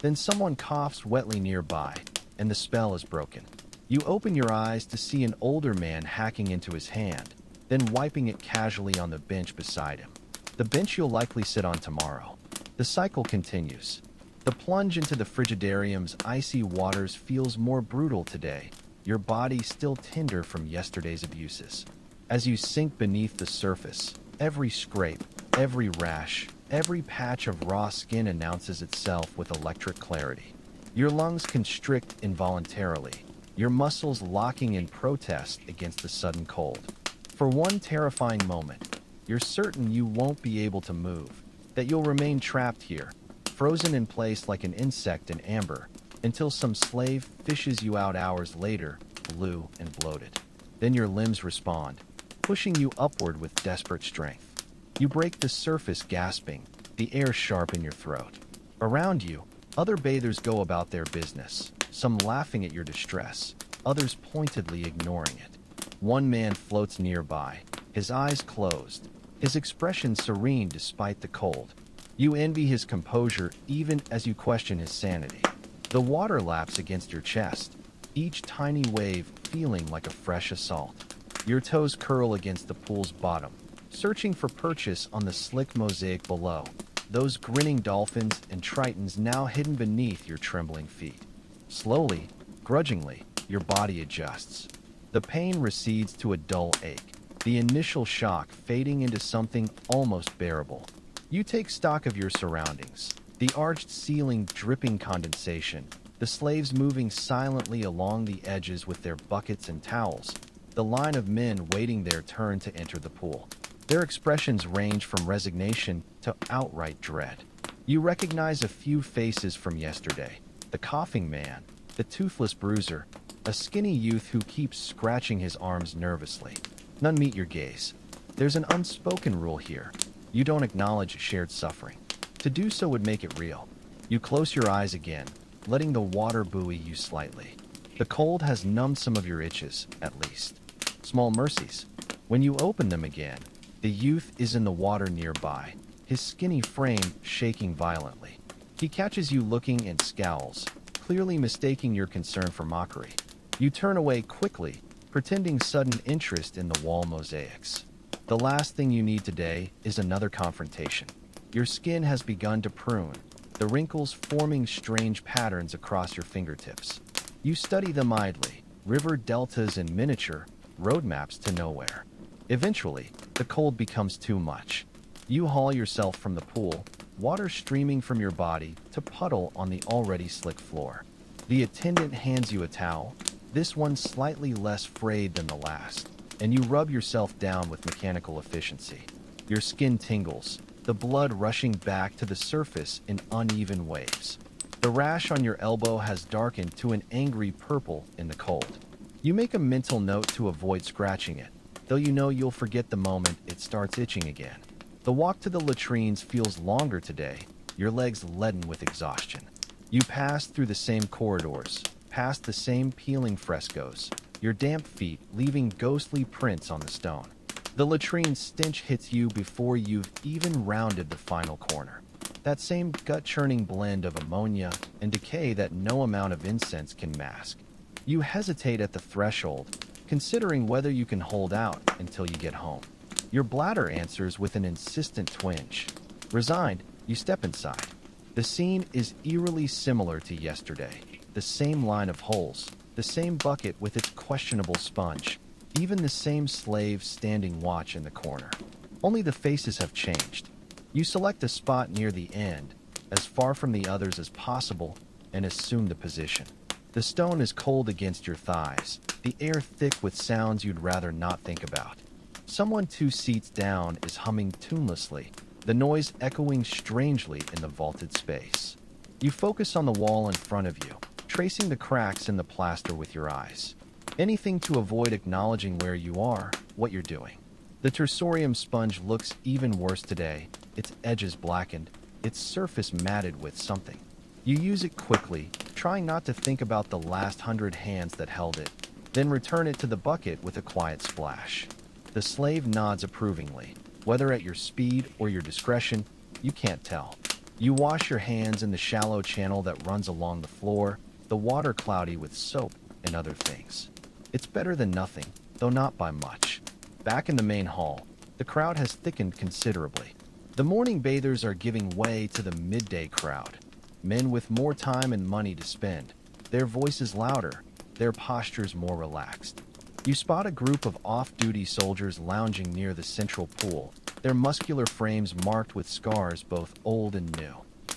Then someone coughs wetly nearby, and the spell is broken. You open your eyes to see an older man hacking into his hand, then wiping it casually on the bench beside him. The bench you'll likely sit on tomorrow. The cycle continues. The plunge into the frigidarium's icy waters feels more brutal today, your body still tender from yesterday's abuses. As you sink beneath the surface, every scrape, every rash, every patch of raw skin announces itself with electric clarity. Your lungs constrict involuntarily, your muscles locking in protest against the sudden cold. For one terrifying moment, you're certain you won't be able to move, that you'll remain trapped here, frozen in place like an insect in amber, until some slave fishes you out hours later, blue and bloated. Then your limbs respond, pushing you upward with desperate strength. You break the surface gasping, the air sharp in your throat. Around you, other bathers go about their business, some laughing at your distress, others pointedly ignoring it. One man floats nearby, his eyes closed, his expression serene despite the cold. You envy his composure even as you question his sanity. The water laps against your chest, each tiny wave feeling like a fresh assault. Your toes curl against the pool's bottom, searching for purchase on the slick mosaic below, those grinning dolphins and tritons now hidden beneath your trembling feet. Slowly, grudgingly, your body adjusts. The pain recedes to a dull ache, the initial shock fading into something almost bearable. You take stock of your surroundings, the arched ceiling dripping condensation, the slaves moving silently along the edges with their buckets and towels, the line of men waiting their turn to enter the pool. Their expressions range from resignation to outright dread. You recognize a few faces from yesterday, the coughing man, the toothless bruiser, a skinny youth who keeps scratching his arms nervously. None meet your gaze. There's an unspoken rule here. You don't acknowledge shared suffering. To do so would make it real. You close your eyes again, letting the water buoy you slightly. The cold has numbed some of your itches, at least. Small mercies. When you open them again, the youth is in the water nearby, his skinny frame shaking violently. He catches you looking and scowls, clearly mistaking your concern for mockery. You turn away quickly, pretending sudden interest in the wall mosaics. The last thing you need today is another confrontation. Your skin has begun to prune, the wrinkles forming strange patterns across your fingertips. You study them idly, river deltas in miniature, roadmaps to nowhere. Eventually, the cold becomes too much. You haul yourself from the pool, water streaming from your body to puddle on the already slick floor. The attendant hands you a towel, this one slightly less frayed than the last, and you rub yourself down with mechanical efficiency. Your skin tingles, the blood rushing back to the surface in uneven waves. The rash on your elbow has darkened to an angry purple in the cold. You make a mental note to avoid scratching it, though you know you'll forget the moment it starts itching again. The walk to the latrines feels longer today, your legs leaden with exhaustion. You pass through the same corridors, past the same peeling frescoes, your damp feet leaving ghostly prints on the stone. The latrine stench hits you before you've even rounded the final corner. That same gut-churning blend of ammonia and decay that no amount of incense can mask. You hesitate at the threshold, considering whether you can hold out until you get home. Your bladder answers with an insistent twinge. Resigned, you step inside. The scene is eerily similar to yesterday. The same line of holes, the same bucket with its questionable sponge, even the same slave standing watch in the corner. Only the faces have changed. You select a spot near the end, as far from the others as possible, and assume the position. The stone is cold against your thighs, the air thick with sounds you'd rather not think about. Someone 2 seats down is humming tunelessly, the noise echoing strangely in the vaulted space. You focus on the wall in front of you, tracing the cracks in the plaster with your eyes. Anything to avoid acknowledging where you are, what you're doing. The tersorium sponge looks even worse today, its edges blackened, its surface matted with something. You use it quickly, trying not to think about the last 100 hands that held it, then return it to the bucket with a quiet splash. The slave nods approvingly. Whether at your speed or your discretion, you can't tell. You wash your hands in the shallow channel that runs along the floor, the water cloudy with soap and other things. It's better than nothing, though not by much. Back in the main hall, the crowd has thickened considerably. The morning bathers are giving way to the midday crowd. Men with more time and money to spend, their voices louder, their postures more relaxed. You spot a group of off-duty soldiers lounging near the central pool, their muscular frames marked with scars both old and new.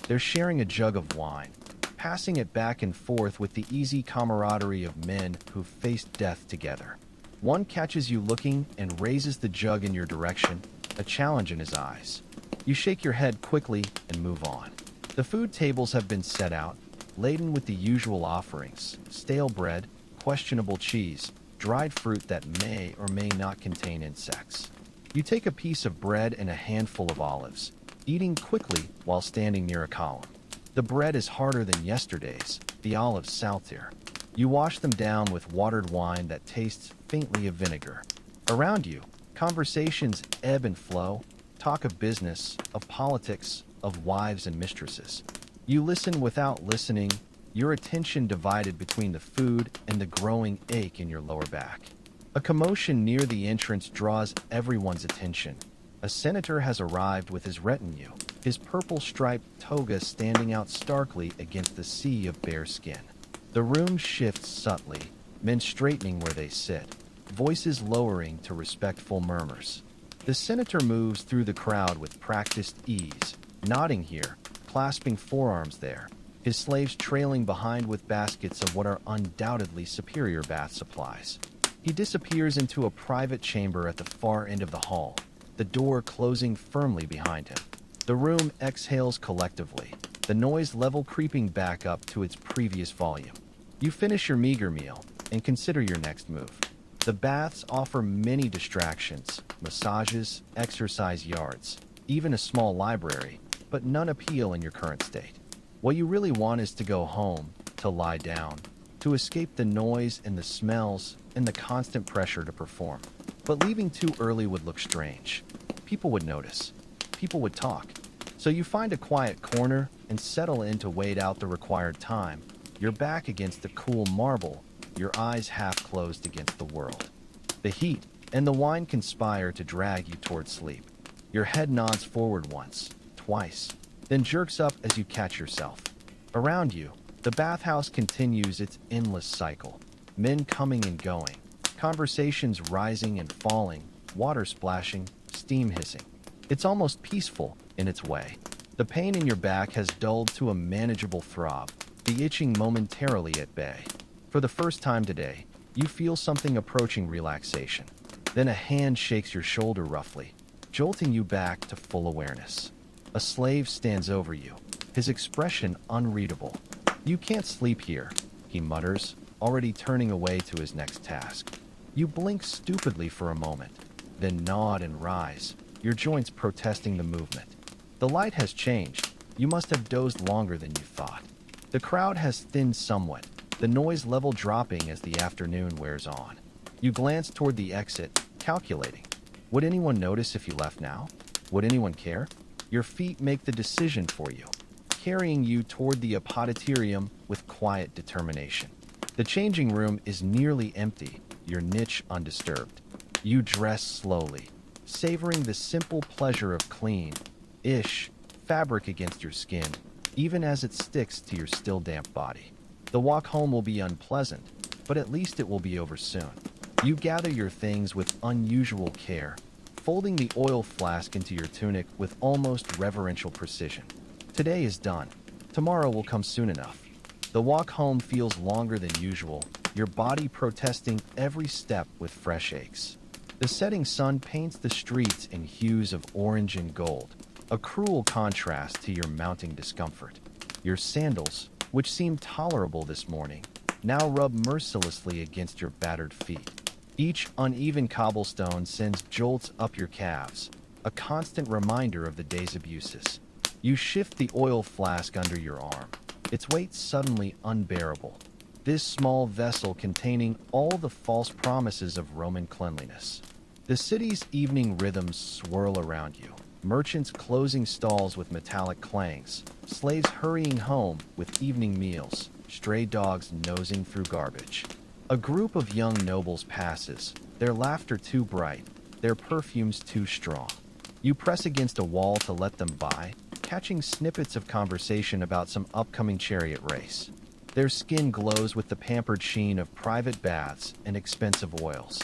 They're sharing a jug of wine, passing it back and forth with the easy camaraderie of men who've faced death together. One catches you looking and raises the jug in your direction, a challenge in his eyes. You shake your head quickly and move on. The food tables have been set out, laden with the usual offerings: stale bread, questionable cheese, dried fruit that may or may not contain insects. You take a piece of bread and a handful of olives, eating quickly while standing near a column. The bread is harder than yesterday's, the olives saltier. You wash them down with watered wine that tastes faintly of vinegar. Around you, conversations ebb and flow, talk of business, of politics, of wives and mistresses. You listen without listening, your attention divided between the food and the growing ache in your lower back. A commotion near the entrance draws everyone's attention. A senator has arrived with his retinue, his purple-striped toga standing out starkly against the sea of bare skin. The room shifts subtly, men straightening where they sit, voices lowering to respectful murmurs. The senator moves through the crowd with practiced ease, nodding here, clasping forearms there, his slaves trailing behind with baskets of what are undoubtedly superior bath supplies. He disappears into a private chamber at the far end of the hall, the door closing firmly behind him. The room exhales collectively, the noise level creeping back up to its previous volume. You finish your meager meal and consider your next move. The baths offer many distractions: massages, exercise yards, even a small library, but none appeal in your current state. What you really want is to go home, to lie down, to escape the noise and the smells and the constant pressure to perform. But leaving too early would look strange. People would notice. People would talk. So you find a quiet corner and settle in to wait out the required time, your back against the cool marble, your eyes half closed against the world. The heat and the wine conspire to drag you toward sleep. Your head nods forward once, twice, then jerks up as you catch yourself. Around you, the bathhouse continues its endless cycle. Men coming and going, conversations rising and falling, water splashing, steam hissing. It's almost peaceful in its way. The pain in your back has dulled to a manageable throb, the itching momentarily at bay. For the first time today, you feel something approaching relaxation. Then a hand shakes your shoulder roughly, jolting you back to full awareness. A slave stands over you, his expression unreadable. "You can't sleep here," he mutters, already turning away to his next task. You blink stupidly for a moment, then nod and rise, your joints protesting the movement. The light has changed. You must have dozed longer than you thought. The crowd has thinned somewhat, the noise level dropping as the afternoon wears on. You glance toward the exit, calculating. Would anyone notice if you left now? Would anyone care? Your feet make the decision for you, carrying you toward the apoditerium with quiet determination. The changing room is nearly empty, your niche undisturbed. You dress slowly, savoring the simple pleasure of clean-ish fabric against your skin, even as it sticks to your still damp body. The walk home will be unpleasant, but at least it will be over soon. You gather your things with unusual care, folding the oil flask into your tunic with almost reverential precision. Today is done. Tomorrow will come soon enough. The walk home feels longer than usual, your body protesting every step with fresh aches. The setting sun paints the streets in hues of orange and gold, a cruel contrast to your mounting discomfort. Your sandals, which seemed tolerable this morning, now rub mercilessly against your battered feet. Each uneven cobblestone sends jolts up your calves, a constant reminder of the day's abuses. You shift the oil flask under your arm, its weight suddenly unbearable. This small vessel containing all the false promises of Roman cleanliness. The city's evening rhythms swirl around you. Merchants closing stalls with metallic clangs, slaves hurrying home with evening meals, stray dogs nosing through garbage. A group of young nobles passes, their laughter too bright, their perfumes too strong. You press against a wall to let them by, catching snippets of conversation about some upcoming chariot race. Their skin glows with the pampered sheen of private baths and expensive oils.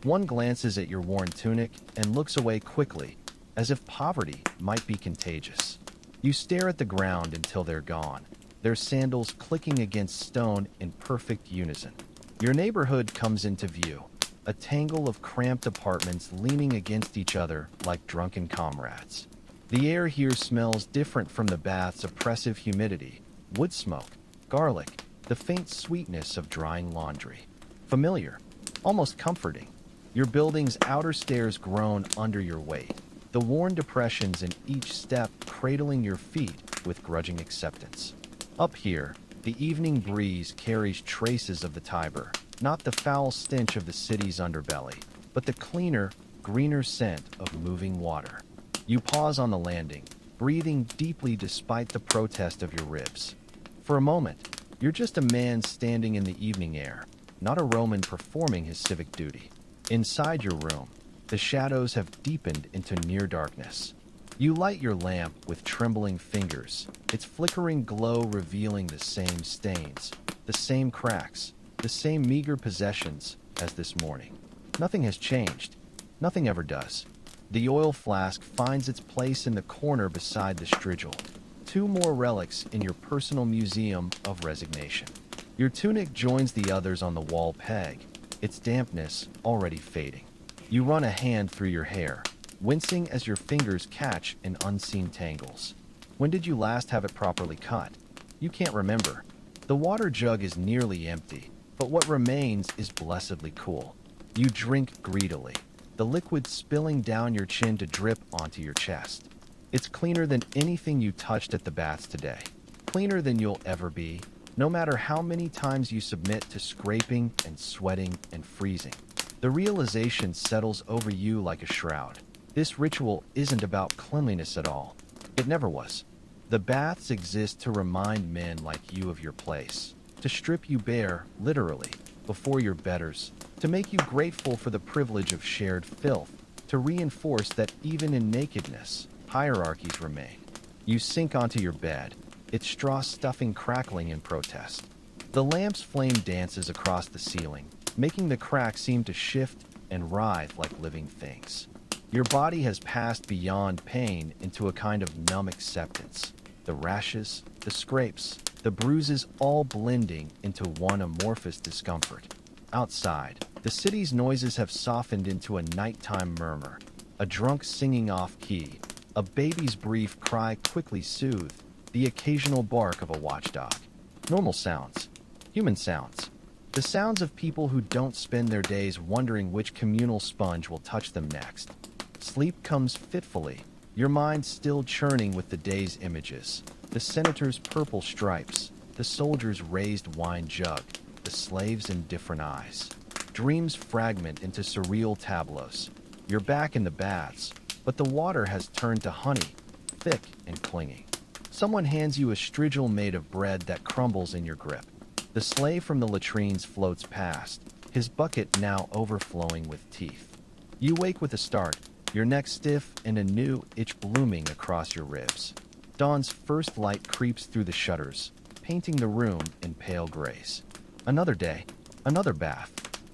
One glances at your worn tunic and looks away quickly, as if poverty might be contagious. You stare at the ground until they're gone, their sandals clicking against stone in perfect unison. Your neighborhood comes into view, a tangle of cramped apartments leaning against each other like drunken comrades. The air here smells different from the bath's oppressive humidity, wood smoke, garlic, the faint sweetness of drying laundry. Familiar, almost comforting. Your building's outer stairs groan under your weight, the worn depressions in each step cradling your feet with grudging acceptance. Up here, the evening breeze carries traces of the Tiber, not the foul stench of the city's underbelly, but the cleaner, greener scent of moving water. You pause on the landing, breathing deeply despite the protest of your ribs. For a moment, you're just a man standing in the evening air, not a Roman performing his civic duty. Inside your room, the shadows have deepened into near darkness. You light your lamp with trembling fingers, its flickering glow revealing the same stains, the same cracks, the same meager possessions as this morning. Nothing has changed. Nothing ever does. The oil flask finds its place in the corner beside the strigil. Two more relics in your personal museum of resignation. Your tunic joins the others on the wall peg, its dampness already fading. You run a hand through your hair, wincing as your fingers catch in unseen tangles. When did you last have it properly cut? You can't remember. The water jug is nearly empty, but what remains is blessedly cool. You drink greedily, the liquid spilling down your chin to drip onto your chest. It's cleaner than anything you touched at the baths today. Cleaner than you'll ever be, no matter how many times you submit to scraping and sweating and freezing. The realization settles over you like a shroud. This ritual isn't about cleanliness at all. It never was. The baths exist to remind men like you of your place, to strip you bare, literally, before your betters, to make you grateful for the privilege of shared filth, to reinforce that even in nakedness, hierarchies remain. You sink onto your bed, its straw stuffing crackling in protest. The lamp's flame dances across the ceiling, making the cracks seem to shift and writhe like living things. Your body has passed beyond pain into a kind of numb acceptance. The rashes, the scrapes, the bruises all blending into one amorphous discomfort. Outside, the city's noises have softened into a nighttime murmur, a drunk singing off-key, A baby's brief cry quickly soothed the occasional bark of a watchdog. Normal sounds. Human sounds. The sounds of people who don't spend their days wondering which communal sponge will touch them next. Sleep comes fitfully, your mind still churning with the day's images. The senator's purple stripes, the soldier's raised wine jug, the slave's indifferent eyes. Dreams fragment into surreal tableaus. You're back in the baths, but the water has turned to honey, thick and clinging. Someone hands you a strigil made of bread that crumbles in your grip. The slave from the latrines floats past, his bucket now overflowing with teeth. You wake with a start, your neck stiff and a new itch blooming across your ribs. Dawn's first light creeps through the shutters, painting the room in pale grays. Another day, another bath.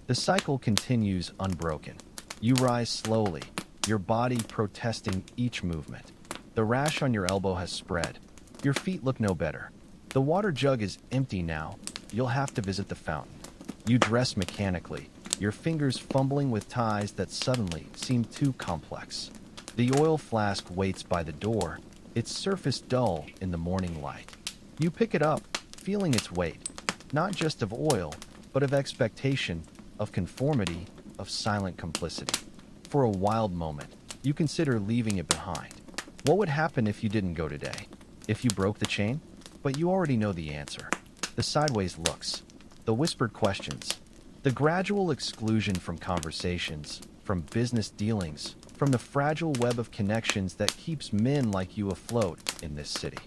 The cycle continues unbroken. You rise slowly, your body protesting each movement. The rash on your elbow has spread. Your feet look no better. The water jug is empty now. You'll have to visit the fountain. You dress mechanically, your fingers fumbling with ties that suddenly seem too complex. The oil flask waits by the door, its surface dull in the morning light. You pick it up, feeling its weight, not just of oil, but of expectation, of conformity, of silent complicity. For a wild moment, you consider leaving it behind. What would happen if you didn't go today? If you broke the chain? But you already know the answer. The sideways looks, the whispered questions, the gradual exclusion from conversations, from business dealings, from the fragile web of connections that keeps men like you afloat in this city.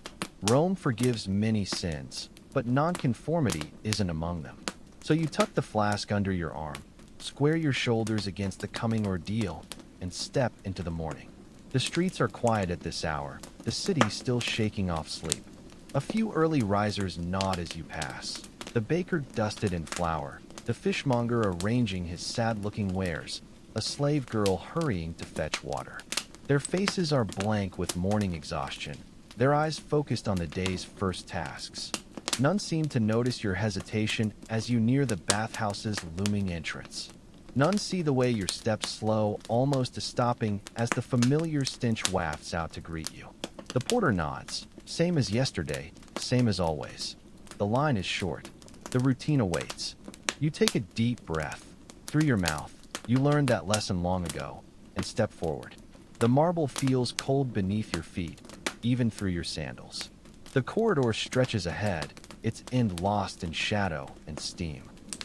Rome forgives many sins, but nonconformity isn't among them. So you tuck the flask under your arm, square your shoulders against the coming ordeal, and step into the morning. The streets are quiet at this hour, the city still shaking off sleep. A few early risers nod as you pass. The baker dusted in flour, the fishmonger arranging his sad-looking wares, a slave girl hurrying to fetch water. Their faces are blank with morning exhaustion, their eyes focused on the day's first tasks. None seem to notice your hesitation as you near the bathhouse's looming entrance. None see the way your steps slow, almost to stopping, as the familiar stench wafts out to greet you. The porter nods, same as yesterday, same as always. The line is short. The routine awaits. You take a deep breath. Through your mouth, you learned that lesson long ago, and step forward. The marble feels cold beneath your feet, even through your sandals. The corridor stretches ahead, its end lost in shadow and steam.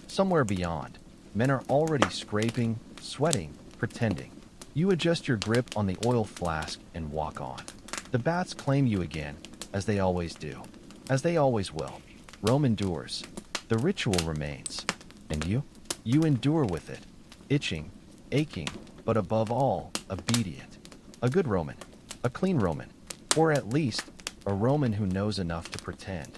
Somewhere beyond, men are already scraping, sweating, pretending. You adjust your grip on the oil flask and walk on. The baths claim you again, as they always do, as they always will. Rome endures. The ritual remains. And you? You endure with it, itching, aching, but above all, obedient. A good Roman, a clean Roman, or at least a Roman who knows enough to pretend.